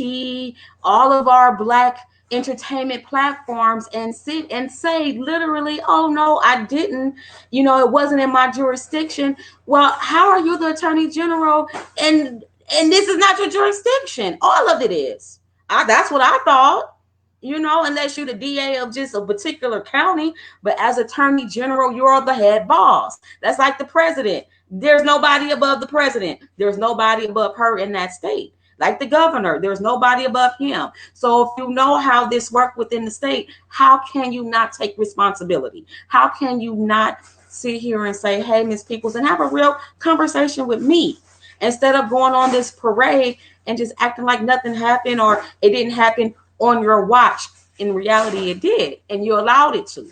all of our black entertainment platforms and sit and say literally, oh no, I didn't, it wasn't in my jurisdiction. Well, how are you the attorney general and this is not your jurisdiction? All of it is. That's what I thought. Unless you're the DA of just a particular county, but as attorney general, you're the head boss. That's like the president. There's nobody above the president. There's nobody above her in that state. Like the governor, there's nobody above him. So if you know how this works within the state, how can you not take responsibility? How can you not sit here and say, hey, Miss Peoples, and have a real conversation with me instead of going on this parade and just acting like nothing happened or it didn't happen on your watch? In reality, it did, and you allowed it to,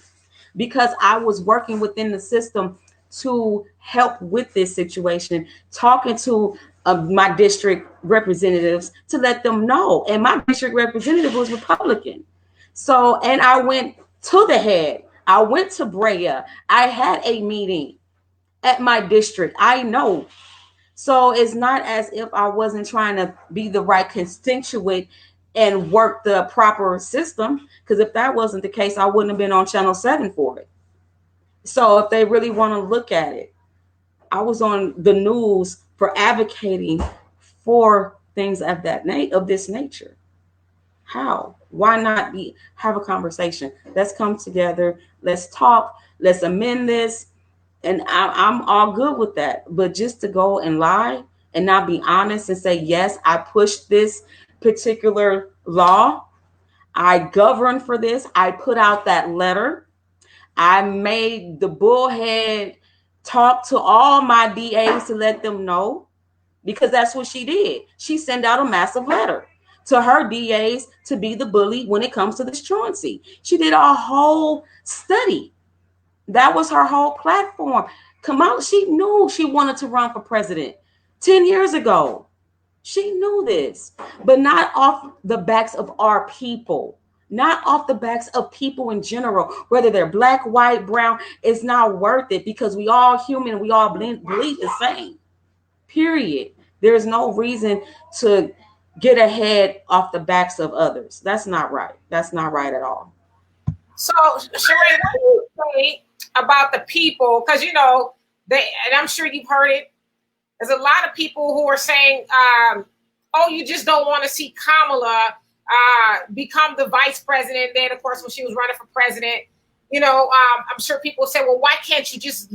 because I was working within the system to help with this situation, talking to my district representatives to let them know. And my district representative was Republican. So, and I went to the head. I went to Brea. I had a meeting at my district. I know. So it's not as if I wasn't trying to be the right constituent and work the proper system. Because if that wasn't the case, I wouldn't have been on Channel 7 for it. So if they really want to look at it, I was on the news for advocating for things of this nature. How? Why not have a conversation? Let's come together. Let's talk. Let's amend this. And I'm all good with that. But just to go and lie and not be honest and say, yes, I pushed this particular law. I governed for this. I put out that letter. I made the bullhead talk to all my DAs to let them know, because that's what she did. She sent out a massive letter to her DAs to be the bully when it comes to this truancy. She did a whole study. That was her whole platform. Kamala, she knew she wanted to run for president. 10 years ago. She knew this, but not off the backs of our people, not off the backs of people in general, whether they're black, white, brown. It's not worth it because we all human. We all believe the same. Period. There's no reason to get ahead off the backs of others. That's not right. That's not right at all. So, Sheree, what do you say about the people? Because and I'm sure you've heard it. There's a lot of people who are saying, "Oh, you just don't want to see Kamala become the vice president." Then, of course, when she was running for president, I'm sure people say, "Well, why can't you just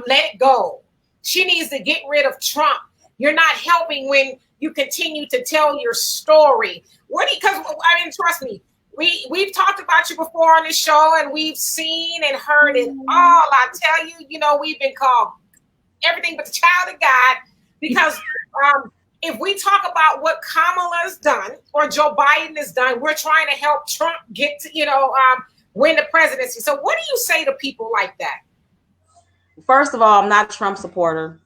let it go? She needs to get rid of Trump. You're not helping when you continue to tell your story." Because I mean, trust me, we've talked about you before on this show, and we've seen and heard it all. I tell you, we've been called everything but the child of God. Because if we talk about what Kamala's done or Joe Biden has done, we're trying to help Trump get to, win the presidency. So what do you say to people like that? First of all, I'm not a Trump supporter.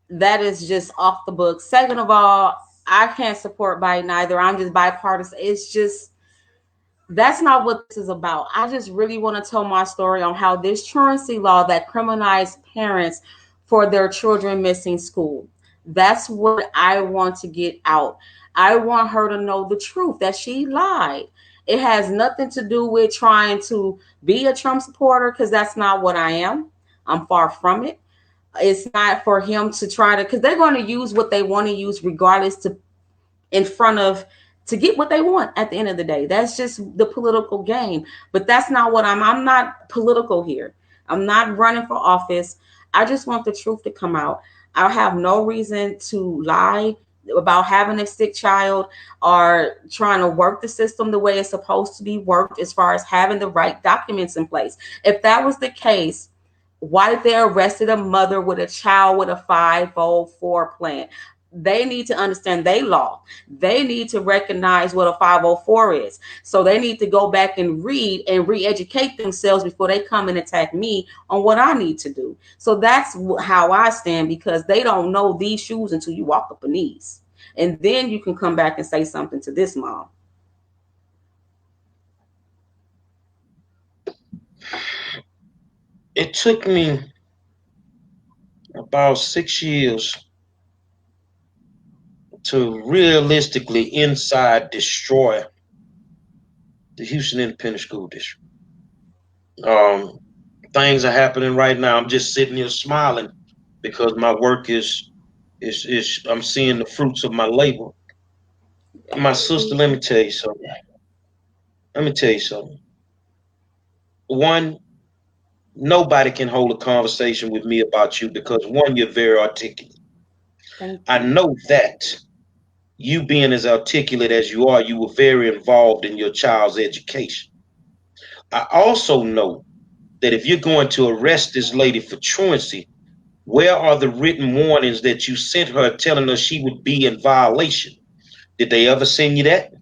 That is just off the book. Second of all, I can't support Biden either. I'm just bipartisan. It's just, that's not what this is about. I just really want to tell my story on how this truancy law that criminalized parents for their children missing school. That's what I want to get out. I want her to know the truth that she lied. It has nothing to do with trying to be a Trump supporter because that's not what I am. I'm far from it. It's not for him to try to, because they're going to use what they want to use regardless to in front of to get what they want at the end of the day. That's just the political game. But that's not what I'm not political here. I'm not running for office. I just want the truth to come out. I have no reason to lie about having a sick child or trying to work the system the way it's supposed to be worked as far as having the right documents in place. If that was the case, why did they arrested a mother with a child with a 504 plan? They need to understand their law. They need to recognize what a 504 is. So they need to go back and read and re-educate themselves before they come and attack me on what I need to do. So that's how I stand, because they don't know these shoes until you walk up in these. And then you can come back and say something to this mom. It took me about 6 years to realistically inside destroy the Houston Independent School District. Things are happening right now. I'm just sitting here smiling because my work is I'm seeing the fruits of my labor. My sister, let me tell you something. One, nobody can hold a conversation with me about you because one, you're very articulate. I know that you being as articulate as you are, you were very involved in your child's education. I also know that if you're going to arrest this lady for truancy, where are the written warnings that you sent her telling her she would be in violation? Did they ever send you that?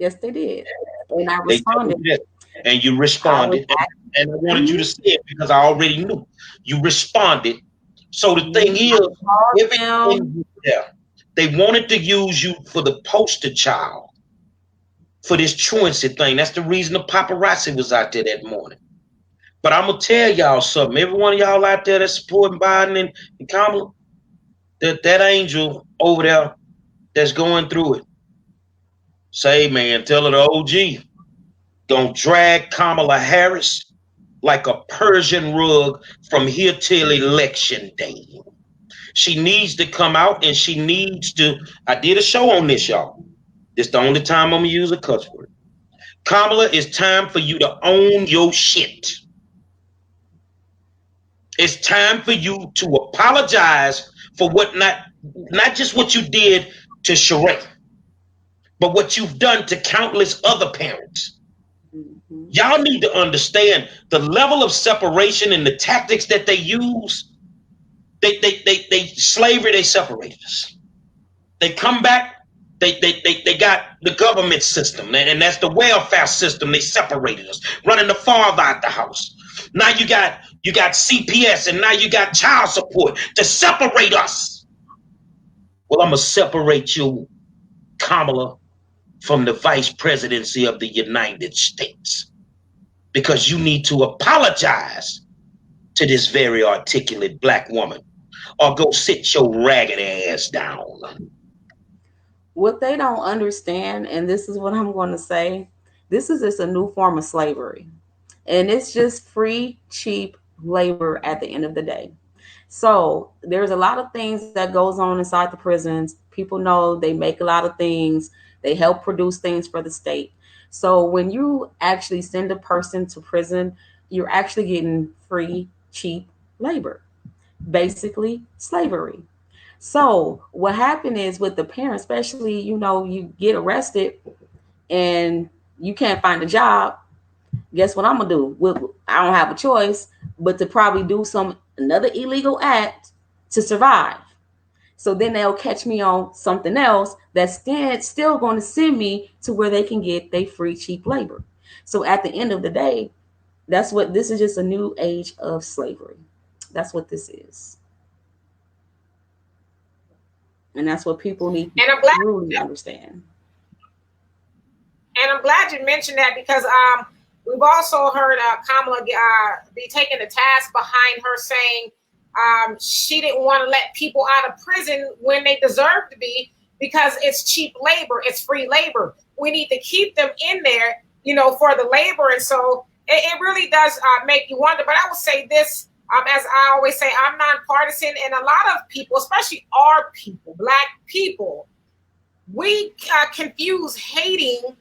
Yes, they did. And I responded. And you responded. And I wanted you to say it because I already knew. You responded. So the thing is, everything there, they wanted to use you for the poster child for this truancy thing. That's the reason the paparazzi was out there that morning. But I'm going to tell y'all something. Every one of y'all out there that's supporting Biden and Kamala, that angel over there that's going through it, say, man, tell her the OG, don't drag Kamala Harris like a Persian rug from here till election day. She needs to come out and she needs to, I did a show on this, y'all. This is the only time I'm going to use a cuss word. Kamala, it's time for you to own your shit. It's time for you to apologize for what not just what you did to Sheree, but what you've done to countless other parents. Mm-hmm. Y'all need to understand the level of separation and the tactics that they use. Slavery, they separated us. They come back, they got the government system, and that's the welfare system. They separated us, running the father out the house. Now you got CPS, and now you got child support to separate us. Well, I'm going to separate you, Kamala, from the vice presidency of the United States because you need to apologize to this very articulate black woman or go sit your ragged ass down. What they don't understand, and this is what I'm going to say, this is just a new form of slavery. And it's just free, cheap labor at the end of the day. So there's a lot of things that goes on inside the prisons. People know they make a lot of things. They help produce things for the state. So when you actually send a person to prison, you're actually getting free, cheap labor, basically slavery. So what happened is with the parents, especially, you get arrested and you can't find a job. Guess what I'm gonna do? Well, I don't have a choice but to probably do another illegal act to survive. So then they'll catch me on something else that's then still going to send me to where they can get their free cheap labor. So at the end of the day, this is, just a new age of slavery. That's what this is. And that's what people need to really understand. And I'm glad you mentioned that because we've also heard Kamala be taken to task behind her saying she didn't want to let people out of prison when they deserve to be because it's cheap labor, it's free labor. We need to keep them in there, for the labor. And so it really does make you wonder. But I will say this, as I always say, I'm nonpartisan, and a lot of people, especially our people, black people, we confuse hating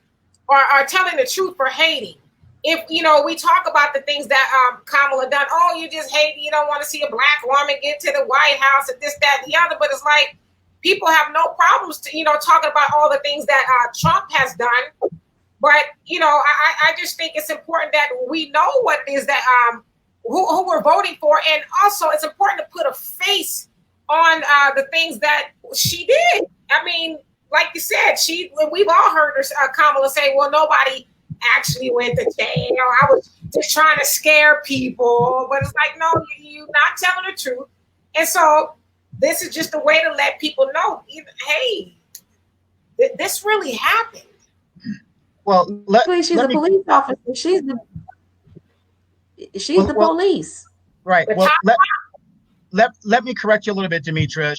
or telling the truth for hating. If, we talk about the things that Kamala done, oh, you just hate, you don't want to see a black woman get to the White House and this, that, and the other. But it's like people have no problems to, talking about all the things that Trump has done. But, I just think it's important that we know what it is that who we're voting for. And also it's important to put a face on the things that she did. I mean, like you said, we've all heard her, Kamala say, well, nobody actually went to jail. I was just trying to scare people. But it's like, no, you're not telling the truth. And so this is just a way to let people know, hey, this really happened. Well, she's a police officer. She's the police. Right. Well, let me correct you a little bit, Demetra.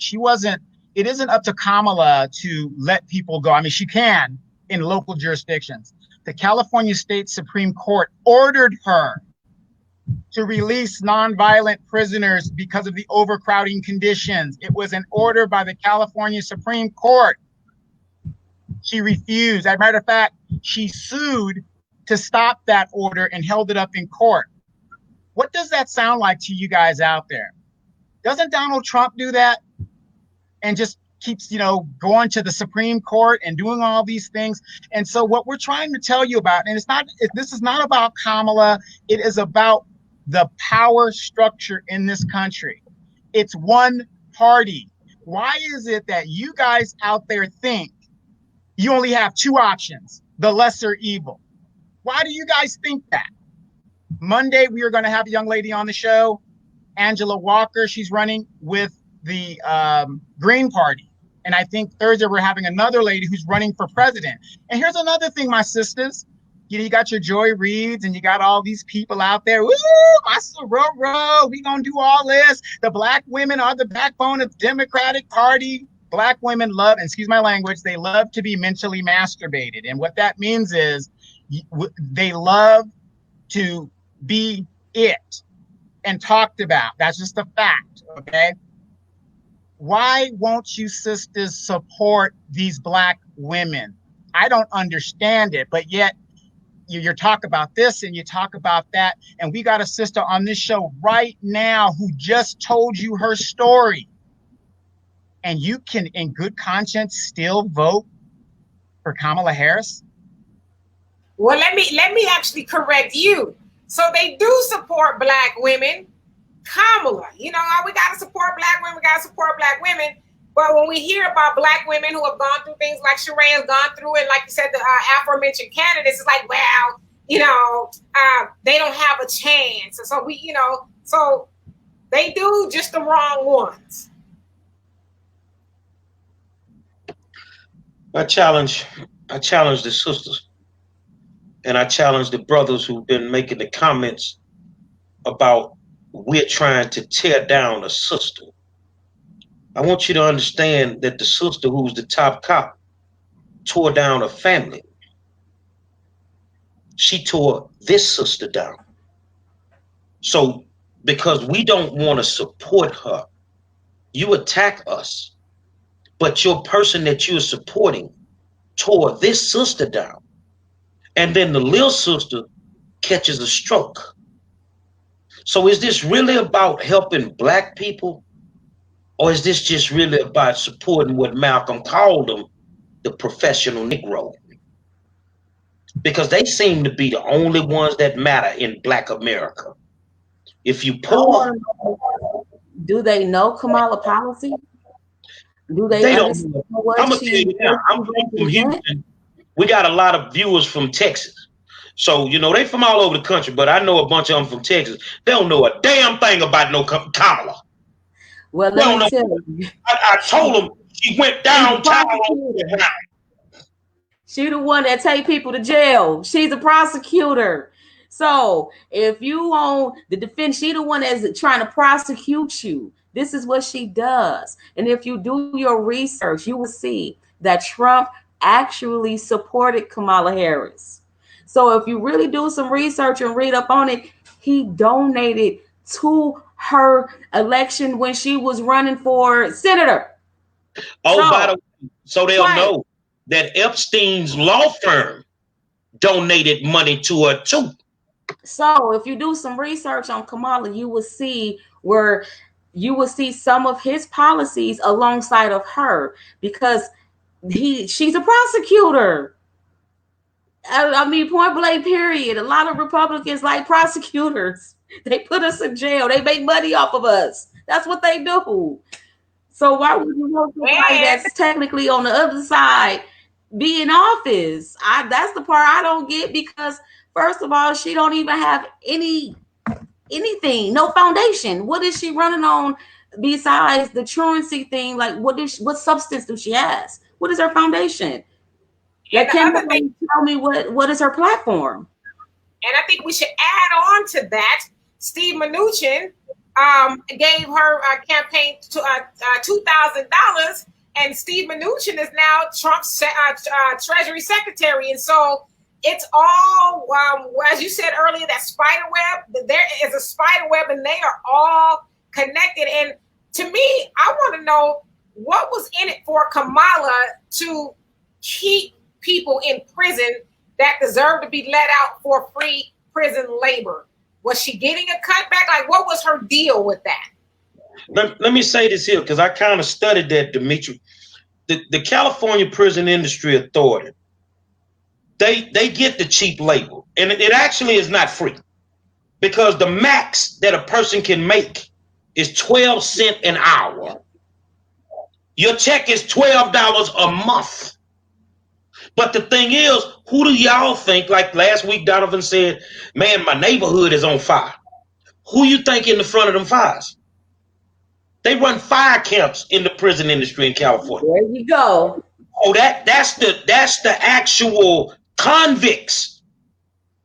It isn't up to Kamala to let people go. I mean, she can in local jurisdictions. The California State Supreme Court ordered her to release nonviolent prisoners because of the overcrowding conditions. It was an order by the California Supreme Court. She refused. As a matter of fact, she sued to stop that order and held it up in court. What does that sound like to you guys out there? Doesn't Donald Trump do that? And just keeps, going to the Supreme Court and doing all these things. And so what we're trying to tell you about, and this is not about Kamala, it is about the power structure in this country. It's one party. Why is it that you guys out there think you only have two options, the lesser evil? Why do you guys think that? Monday, we are going to have a young lady on the show, Angela Walker. She's running with the Green Party. And I think Thursday, we're having another lady who's running for president. And here's another thing, my sisters. You got your Joy Reids and you got all these people out there. Woo, my sororo, we going to do all this. The black women are the backbone of the Democratic Party. Black women love, excuse my language, they love to be mentally masturbated. And what that means is they love to be it and talked about. That's just a fact, okay? Why won't you sisters support these black women? I don't understand it, but yet you talk about this and you talk about that. And we got a sister on this show right now who just told you her story. And you can, in good conscience, still vote for Kamala Harris? Well, let me actually correct you. So they do support black women. Kamala, we got to support black women, we got to support black women. But when we hear about black women who have gone through things like Sheree has gone through, and like you said, the aforementioned candidates, it's like, well, they don't have a chance. So so they do just the wrong ones. I challenge the sisters, and I challenge the brothers who've been making the comments about we're trying to tear down a sister. I want you to understand that the sister who's the top cop tore down a family. She tore this sister down. So because we don't want to support her, you attack us. But your person that you're supporting tore this sister down. And then the little sister catches a stroke. So is this really about helping black people? Or is this just really about supporting what Malcolm called them, the professional Negro? Because they seem to be the only ones that matter in black America. If you poor, do they know Kamala policy? Do they they don't. understand what I'm gonna tell you now. I'm from Houston. We got a lot of viewers from Texas. So, they from all over the country, but I know a bunch of them from Texas. They don't know a damn thing about no Kamala. Well, let me tell you. I told them she went downtown. She the one that take people to jail. She's a prosecutor. So if you on the defense, she the one that's trying to prosecute you. This is what she does. And if you do your research, you will see that Trump actually supported Kamala Harris. So if you really do some research and read up on it, he donated to her election when she was running for senator. Oh, by the way, so they'll know that Epstein's law firm donated money to her too. So if you do some research on Kamala, you will see where you will see some of his policies alongside of her, because she's a prosecutor. I mean, point blank, period. A lot of Republicans like prosecutors. They put us in jail. They make money off of us. That's what they do. So why would you want somebody that's technically on the other side be in office? That's the part I don't get, because first of all, she don't even have anything, no foundation. What is she running on besides the truancy thing? Like, what substance do she has? What is her foundation? Like, can you tell me what is her platform? And I think we should add on to that. Steve Mnuchin gave her campaign to $2,000, and Steve Mnuchin is now Trump's Treasury Secretary, and so it's all, as you said earlier, that spider web. There is a spider web, and they are all connected. And to me, I want to know what was in it for Kamala to keep people in prison that deserve to be let out for free prison labor. Was she getting a cutback? Like, what was her deal with that? Let me say this here, because I kind of studied that, Dimitri. The California Prison Industry Authority, they get the cheap labor, and it actually is not free, because the max that a person can make is 12 cents an hour. Your check is $12 a month. But the thing is, who do y'all think, like last week Donovan said, man, my neighborhood is on fire. Who you think in the front of them fires? They run fire camps in the prison industry in California. There you go. Oh, that's the actual convicts.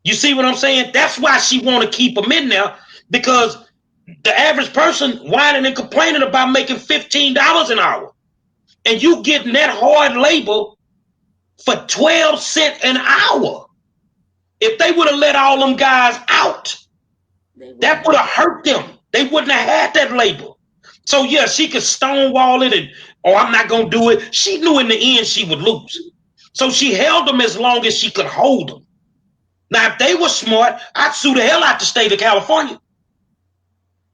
You see what I'm saying? That's why she want to keep them in there, because the average person whining and complaining about making $15 an hour, and you getting that hard labor for 12 cents an hour. If they would have let all them guys out, that would have hurt them. They wouldn't have had that labor. So yeah, she could stonewall it and, I'm not going to do it. She knew in the end she would lose. So she held them as long as she could hold them. Now, if they were smart, I'd sue the hell out the state of California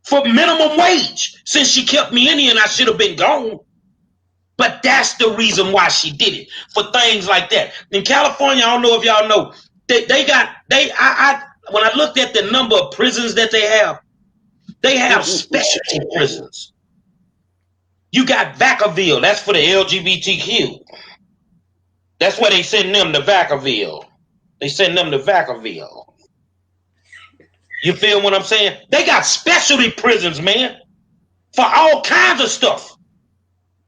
for minimum wage. Since she kept me in here and I should have been gone. But that's the reason why she did it, for things like that. In California, I don't know if y'all know, when I looked at the number of prisons that they have specialty prisons. You got Vacaville, that's for the LGBTQ. That's where they send them to Vacaville. They send them to Vacaville. You feel what I'm saying? They got specialty prisons, man, for all kinds of stuff.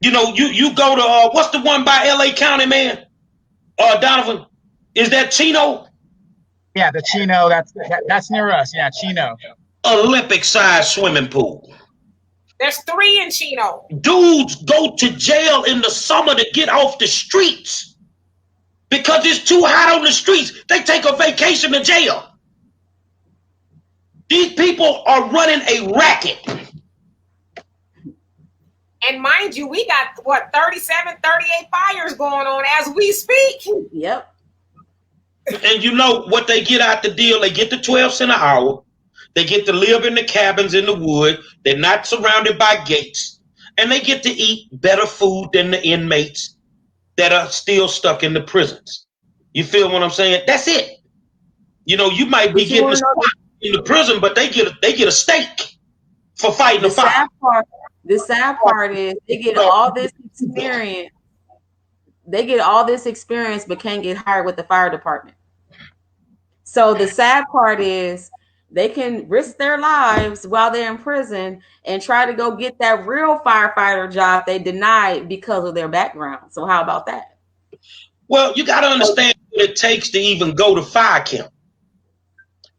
You know, you go to what's the one by LA County, man? Donovan, is that Chino? Yeah, the Chino. That's near us. Yeah, Chino. Olympic size swimming pool. There's 3 in Chino. Dudes go to jail in the summer to get off the streets because it's too hot on the streets. They take a vacation to jail. These people are running a racket. And mind you, we got, what, 37, 38 fires going on as we speak. Yep. And you know what they get out the deal? They get the 12 cents an hour. They get to live in the cabins in the wood. They're not surrounded by gates. And they get to eat better food than the inmates that are still stuck in the prisons. You feel what I'm saying? That's it. You know, you might be getting a spot in the prison, but they get a steak for fighting the fire. The sad part is they get all this experience. They get all this experience, but can't get hired with the fire department. So the sad part is they can risk their lives while they're in prison and try to go get that real firefighter job they denied because of their background. So how about that? Well, you got to understand what it takes to even go to fire camp.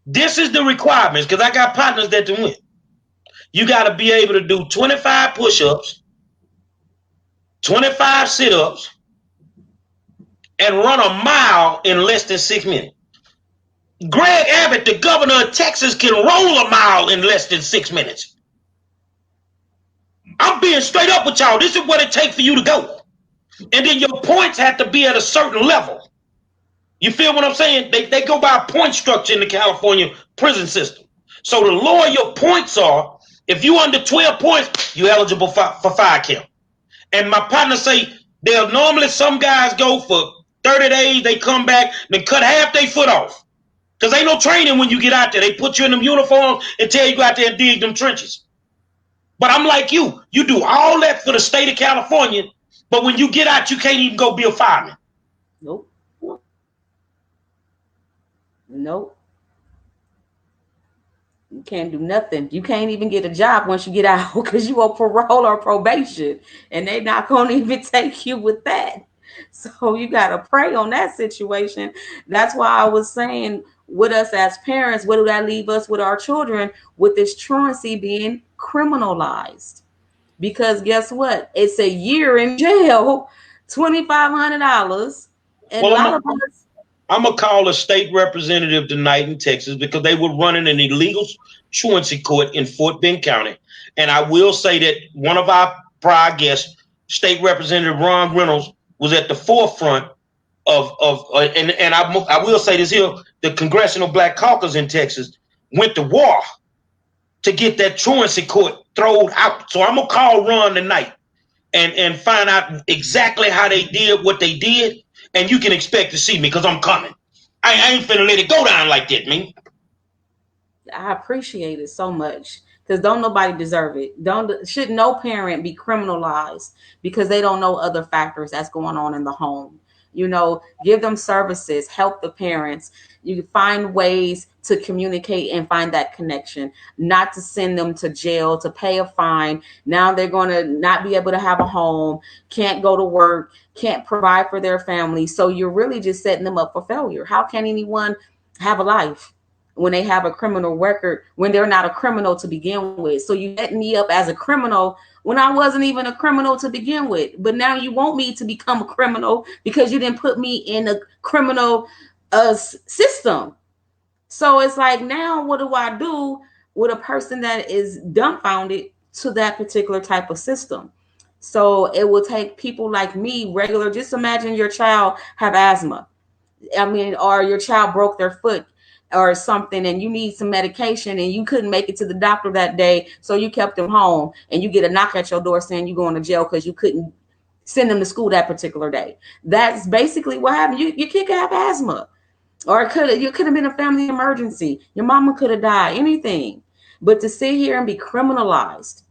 This is the requirements, because I got partners that do win. You got to be able to do 25 push-ups, 25 sit-ups, and run a mile in less than 6 minutes. Greg Abbott, the governor of Texas, can roll a mile in less than 6 minutes. I'm being straight up with y'all. This is what it takes for you to go. And then your points have to be at a certain level. You feel what I'm saying? They go by a point structure in the California prison system. So the lower your points are, if you under 12 points, you're eligible for fire camp. And my partners say they'll normally, some guys go for 30 days, they come back, they cut half their foot off. Because ain't no training when you get out there. They put you in them uniforms and tell you go out there and dig them trenches. But I'm like you do all that for the state of California, but when you get out, you can't even go be a fireman. Nope. You can't do nothing. You can't even get a job once you get out because you on parole or probation, and they're not going to even take you with that. So you got to pray on that situation. That's why I was saying, with us as parents, what do that leave us with our children with this truancy being criminalized? Because guess what? It's a year in jail, $2,500, and a lot of us. I'm going to call a state representative tonight in Texas because they were running an illegal truancy court in Fort Bend County. And I will say that one of our prior guests, State Representative Ron Reynolds, was at the forefront of and I will say this here, the Congressional Black Caucus in Texas went to war to get that truancy court thrown out. So I'm going to call Ron tonight and find out exactly how they did what they did. And you can expect to see me because I'm coming. I ain't finna let it go down like that, man. I appreciate it so much because don't nobody deserve it. Should no parent be criminalized because they don't know other factors that's going on in the home. You know, give them services, help the parents. You find ways to communicate and find that connection, not to send them to jail, to pay a fine. Now they're going to not be able to have a home, can't go to work, can't provide for their family. So you're really just setting them up for failure. How can anyone have a life when they have a criminal record, when they're not a criminal to begin with? So you set me up as a criminal when I wasn't even a criminal to begin with. But now you want me to become a criminal because you didn't put me in a criminal system. So it's like, now what do I do with a person that is dumbfounded to that particular type of system? So it will take people like me, regular. Just imagine your child have asthma. Or your child broke their foot or something and you need some medication and you couldn't make it to the doctor that day, so you kept them home, and you get a knock at your door saying you're going to jail because you couldn't send them to school that particular day. That's basically what happened. Your kid could have asthma, or it could have been a family emergency. Your mama could have died, anything. But to sit here and be criminalized,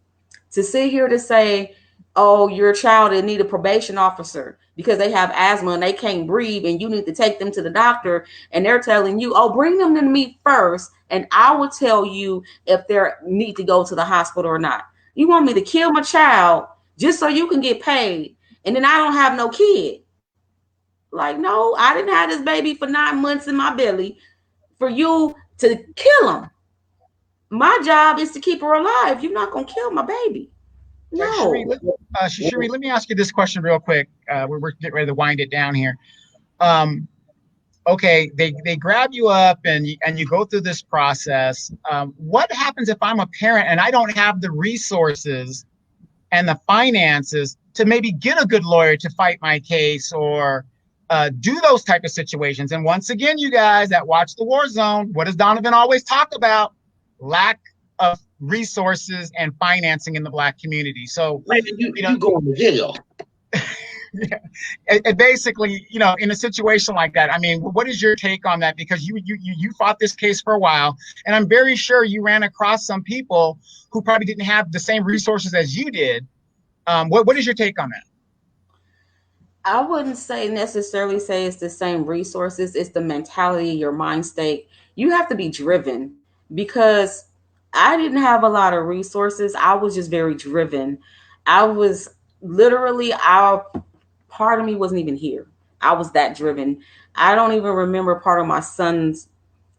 to sit here to say, oh, your child will need a probation officer because they have asthma and they can't breathe and you need to take them to the doctor, and they're telling you, oh, bring them to me first and I will tell you if they need to go to the hospital or not. You want me to kill my child just so you can get paid. And then I don't have no kid. Like, no, I didn't have this baby for 9 months in my belly for you to kill him. My job is to keep her alive. You're not gonna kill my baby. Cherie, No. Cherie, let me ask you this question real quick. We're getting ready to wind it down here. Okay, they grab you up and you go through this process. What happens if I'm a parent and I don't have the resources and the finances to maybe get a good lawyer to fight my case or do those type of situations? And once again, you guys that watch the War Zone, what does Donovan always talk about? Lack of resources and financing in the Black community. So, Man, you going to jail. yeah. And basically, in a situation like that, I mean, what is your take on that? Because you fought this case for a while, and I'm very sure you ran across some people who probably didn't have the same resources as you did. What is your take on that? I wouldn't necessarily say it's the same resources. It's the mentality, your mind state. You have to be driven because I didn't have a lot of resources. I was just very driven. I was literally, part of me wasn't even here. I was that driven. I don't even remember part of my son's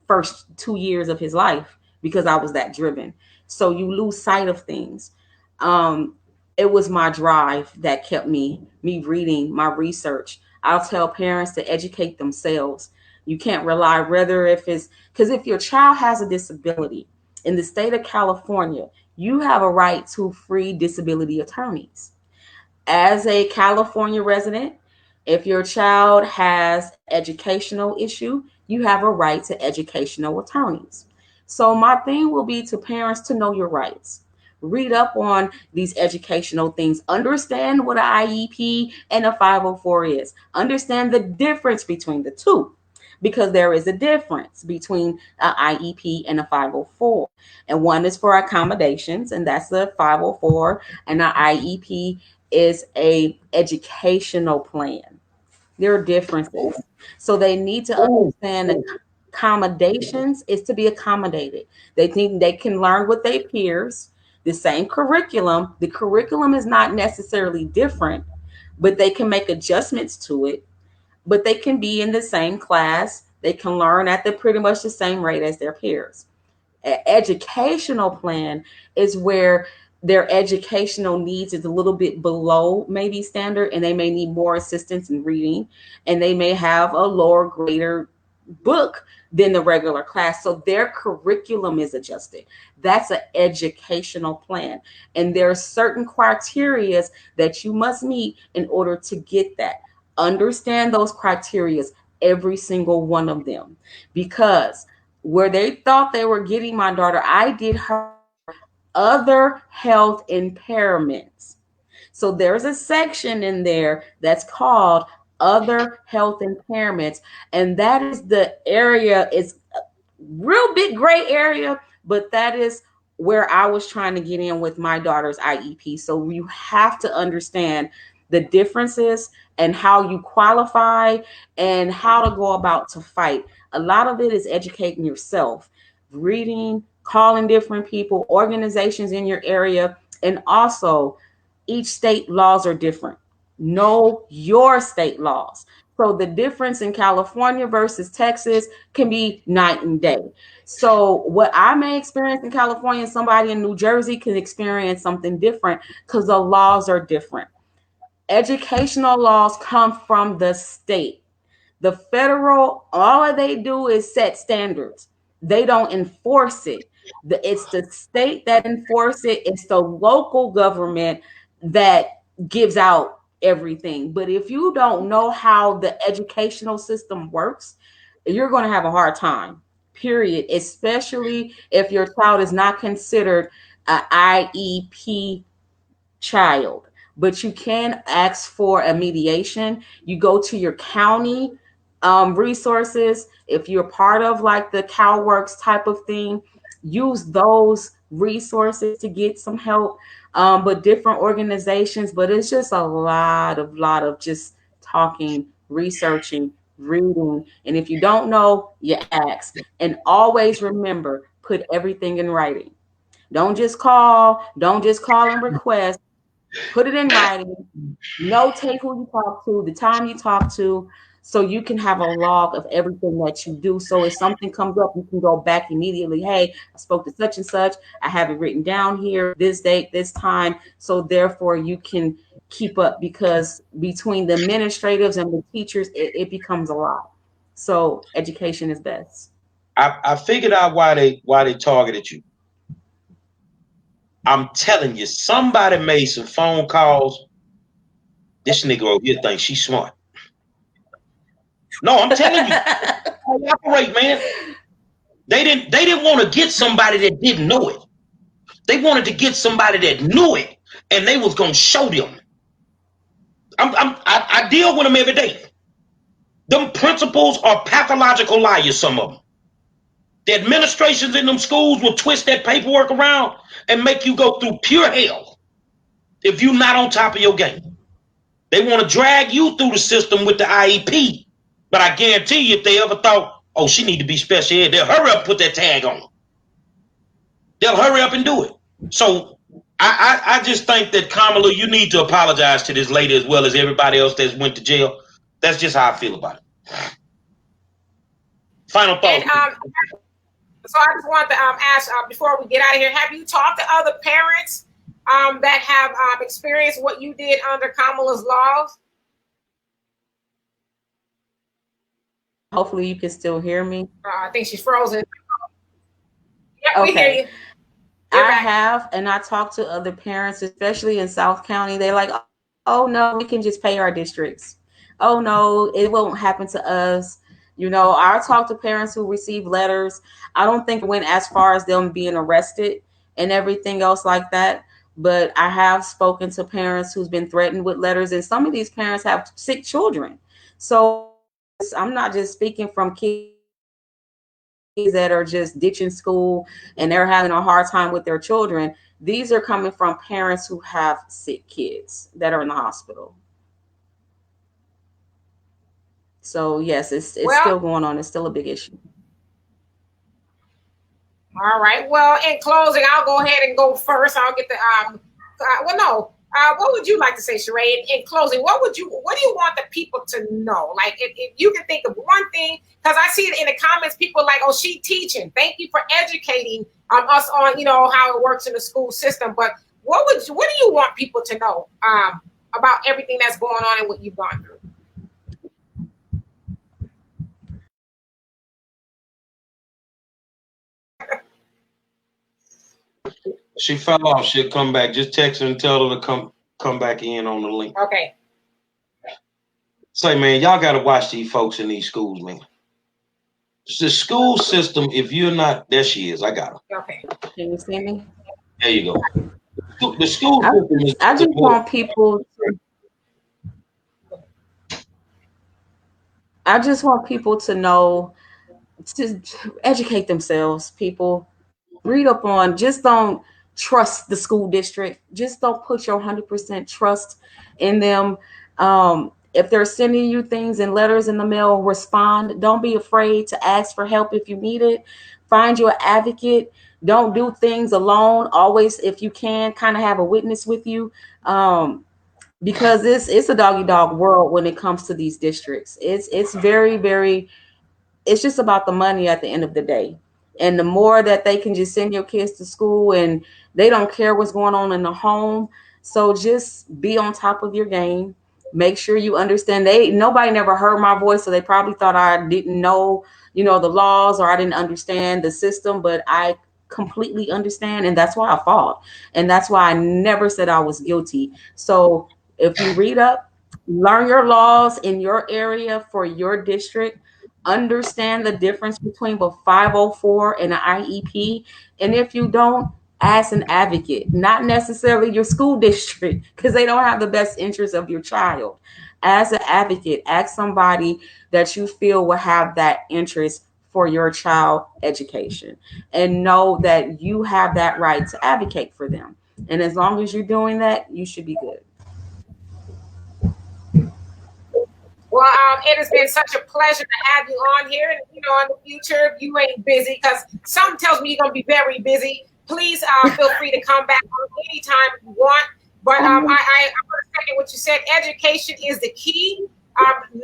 first 2 years of his life because I was that driven. So you lose sight of things. Um, it was my drive that kept me reading, my research. I'll tell parents to educate themselves. You can't rely whether if it's because if your child has a disability in the state of California, you have a right to free disability attorneys. As a California resident, if your child has educational issue, you have a right to educational attorneys. So my thing will be to parents to know your rights. Read up on these educational things. Understand what an IEP and a 504 is. Understand the difference between the two because there is a difference between an IEP and a 504. And one is for accommodations, and that's the 504, and an IEP is a educational plan. There are differences. So they need to understand that accommodations is to be accommodated. They think they can learn with their peers, the same curriculum. The curriculum is not necessarily different, but they can make adjustments to it. But they can be in the same class. They can learn at the pretty much the same rate as their peers. Educational plan is where their educational needs is a little bit below maybe standard and they may need more assistance in reading and they may have a lower grader book than the regular class, so their curriculum is adjusted. That's an educational plan, and there are certain criterias that you must meet in order to get that. Understand those criterias, every single one of them, because where they thought they were getting my daughter, I did her other health impairments. So there's a section in there that's called other health impairments. And that is the area, it's a real big gray area, but that is where I was trying to get in with my daughter's IEP. So you have to understand the differences and how you qualify and how to go about to fight. A lot of it is educating yourself, reading, calling different people, organizations in your area, and also each state laws are different. Know your state laws. So the difference in California versus Texas can be night and day. So what I may experience in California, somebody in New Jersey can experience something different because the laws are different. Educational laws come from the state. The federal, all they do is set standards. They don't enforce it. It's the state that enforce it. It's the local government that gives out everything. But if you don't know how the educational system works, you're going to have a hard time. Period. Especially if your child is not considered an IEP child. But you can ask for a mediation. You go to your county resources. If you're part of like the CalWorks type of thing, use those resources to get some help. But different organizations, but it's just a lot of just talking, researching, reading. And if you don't know, you ask. And always remember, put everything in writing. Don't just call and request. Put it in writing. Notate who you talk to, the time you talk to, so you can have a log of everything that you do. So if something comes up, you can go back immediately. Hey, I spoke to such and such. I have it written down here, this date, this time. So therefore you can keep up, because between the administratives and the teachers, it becomes a lot. So education is best. I figured out why they targeted you. I'm telling you, somebody made some phone calls. This nigga over here thinks she's smart. No, I'm telling you, operate, man. They didn't want to get somebody that didn't know it. They wanted to get somebody that knew it, and they was gonna show them. I deal with them every day. Them principals are pathological liars, some of them. The administrations in them schools will twist that paperwork around and make you go through pure hell if you're not on top of your game. They want to drag you through the system with the IEP. But I guarantee you, if they ever thought, oh, she need to be special ed, they'll hurry up and put that tag on her. They'll hurry up and do it. So I just think that, Kamala, you need to apologize to this lady as well as everybody else that's went to jail. That's just how I feel about it. Final thoughts. So I just want to ask, before we get out of here, have you talked to other parents that have experienced what you did under Kamala's laws? Hopefully you can still hear me. I think she's frozen. Yep, okay. We hear you. I have, and I talk to other parents, especially in South County. They're like, oh no, we can just pay our districts. Oh no, it won't happen to us. You know, I talk to parents who receive letters. I don't think it went as far as them being arrested and everything else like that. But I have spoken to parents who's been threatened with letters, and some of these parents have sick children. So I'm not just speaking from kids that are just ditching school and they're having a hard time with their children. These are coming from parents who have sick kids that are in the hospital. So yes, it's still going on. It's still a big issue. All right. Well, in closing, I'll go ahead and go first. I'll get the what would you like to say, Sheree? In closing, what do you want the people to know? Like, if you can think of one thing, because I see it in the comments, people like, oh, she teaching. Thank you for educating us on, how it works in the school system. But what do you want people to know about everything that's going on and what you've gone through? She fell off. She'll come back. Just text her and tell her to come back in on the link. Okay. Say, man, y'all got to watch these folks in these schools, man. It's the school system, if you're not, there she is. I got her. Okay. Can you see me? There you go. The school system is. I just want people to know, to educate themselves, people. Read up on, just don't trust the school district. Just don't put your 100% trust in them. If they're sending you things and letters in the mail, respond. Don't be afraid to ask for help if you need it. Find your advocate. Don't do things alone. Always, if you can, kind of have a witness with you. Because it's a dog world when it comes to these districts. It's very, very, it's just about the money at the end of the day. And the more that they can just send your kids to school and they don't care what's going on in the home. So just be on top of your game. Make sure you understand. Nobody never heard my voice, so they probably thought I didn't know, the laws, or I didn't understand the system, but I completely understand. And that's why I fought. And that's why I never said I was guilty. So if you read up, learn your laws in your area for your district, understand the difference between a 504 and an IEP. And if you don't, ask an advocate, not necessarily your school district, because they don't have the best interest of your child. As an advocate, ask somebody that you feel will have that interest for your child education, and know that you have that right to advocate for them. And as long as you're doing that, you should be good. Well, it has been such a pleasure to have you on here. And, in the future, if you ain't busy, because something tells me you're going to be very busy, please feel free to come back anytime you want. But I what you said. Education is the key.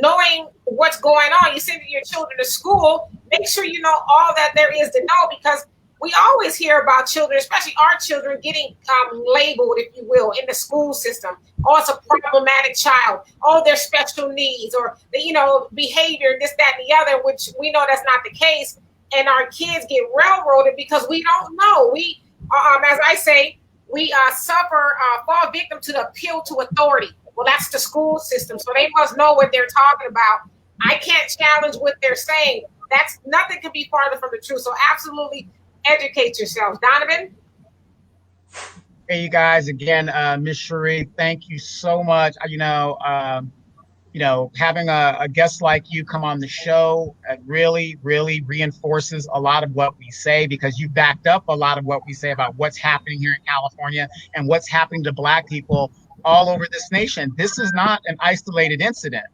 Knowing what's going on. You send your children to school, make sure you know all that there is to know, because we always hear about children, especially our children, getting labeled, if you will, in the school system. Oh, it's a problematic child. Oh, they're special needs, or behavior, this, that, and the other, which we know that's not the case. And our kids get railroaded because we don't know. We, as I say, we fall victim to the appeal to authority. Well, that's the school system, so they must know what they're talking about. I can't challenge what they're saying. That's nothing could be farther from the truth. So absolutely educate yourselves. Donovan? Hey, you guys, again, Miss Cherie, thank you so much. Having a guest like you come on the show really, really reinforces a lot of what we say, because you backed up a lot of what we say about what's happening here in California and what's happening to Black people all over this nation. This is not an isolated incident.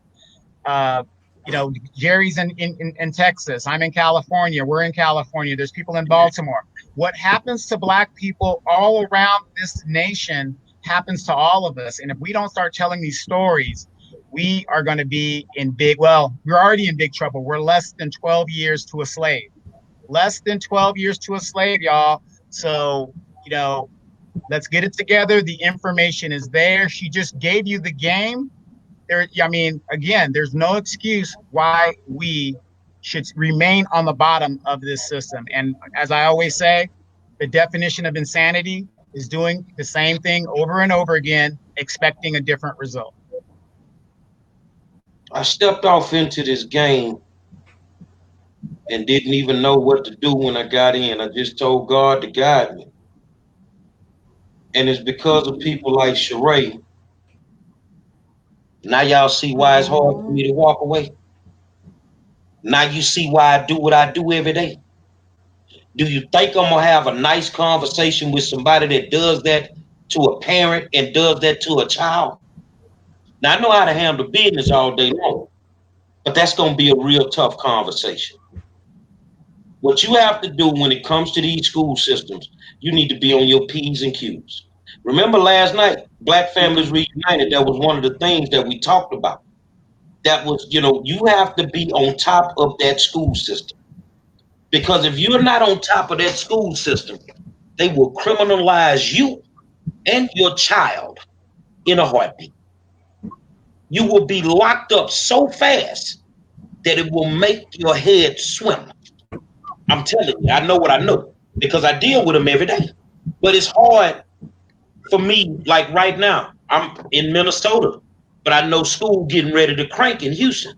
Jerry's in Texas. I'm in California. We're in California. There's people in Baltimore. What happens to Black people all around this nation happens to all of us. And if we don't start telling these stories, we are going to be we're already in big trouble. We're less than 12 years to a slave. Less than 12 years to a slave, y'all. So, let's get it together. The information is there. She just gave you the game. There's no excuse why we should remain on the bottom of this system. And as I always say, the definition of insanity is doing the same thing over and over again, expecting a different result. I stepped off into this game and didn't even know what to do when I got in. I just told God to guide me. And it's because of people like Sheree. Now y'all see why it's hard for me to walk away. Now you see why I do what I do every day. Do you think I'm going to have a nice conversation with somebody that does that to a parent and does that to a child? Now, I know how to handle business all day long, but that's going to be a real tough conversation. What you have to do when it comes to these school systems, you need to be on your P's and Q's. Remember last night, Black Families Reunited, that was one of the things that we talked about. That was, you have to be on top of that school system. Because if you're not on top of that school system, they will criminalize you and your child in a heartbeat. You will be locked up so fast that it will make your head swim. I'm telling you, I know what I know because I deal with them every day. But it's hard for me, like right now, I'm in Minnesota, but I know school getting ready to crank in Houston.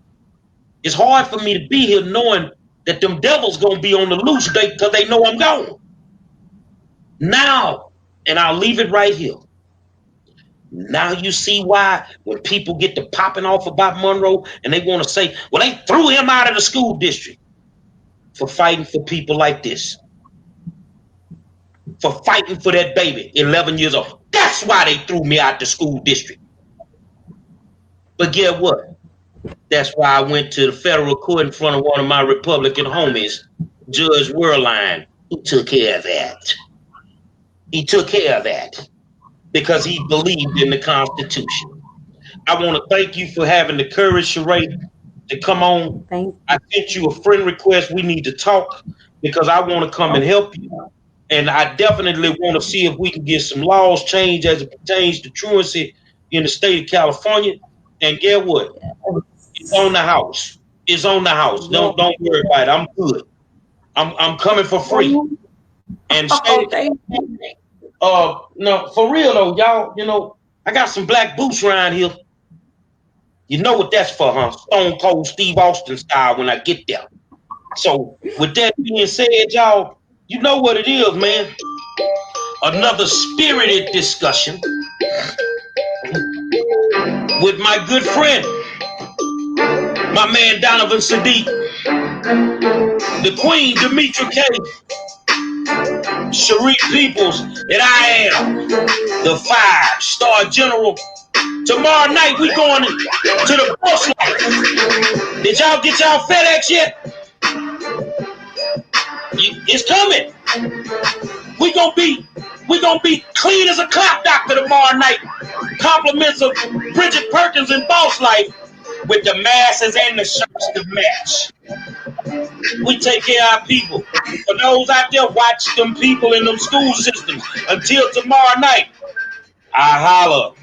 It's hard for me to be here knowing that them devils gonna be on the loose because they know I'm gone. Now, and I'll leave it right here. Now you see why when people get to popping off about Monroe and they want to say, well, they threw him out of the school district for fighting for people like this. For fighting for that baby, 11 years old. That's why they threw me out the school district. But get what? That's why I went to the federal court in front of one of my Republican homies, Judge Werline, who took care of that. He took care of that because he believed in the Constitution. I want to thank you for having the courage, Sheree, to come on. I sent you a friend request. We need to talk because I want to come and help you. And I definitely want to see if we can get some laws changed as it pertains to truancy in the state of California. And get what? It's on the house. It's on the house. Don't worry about it. I'm good. I'm coming for free. And no, for real though, y'all, I got some black boots around here. You know what that's for, huh? Stone Cold Steve Austin style when I get there. So with that being said, y'all, you know what it is, man. Another spirited discussion with my good friend, my man Donovan Sadiq, the Queen Demetra K, Cherie Peoples, and I am the 5-star general. Tomorrow night we going to the Bush Light. Did y'all get y'all FedEx yet? It's coming. We gonna be We're going to be clean as a clock doctor tomorrow night. Compliments of Bridget Perkins and Boss Life with the masses and the shirts to match. We take care of our people. For those out there, watch them people in them school systems. Until tomorrow night, I holler.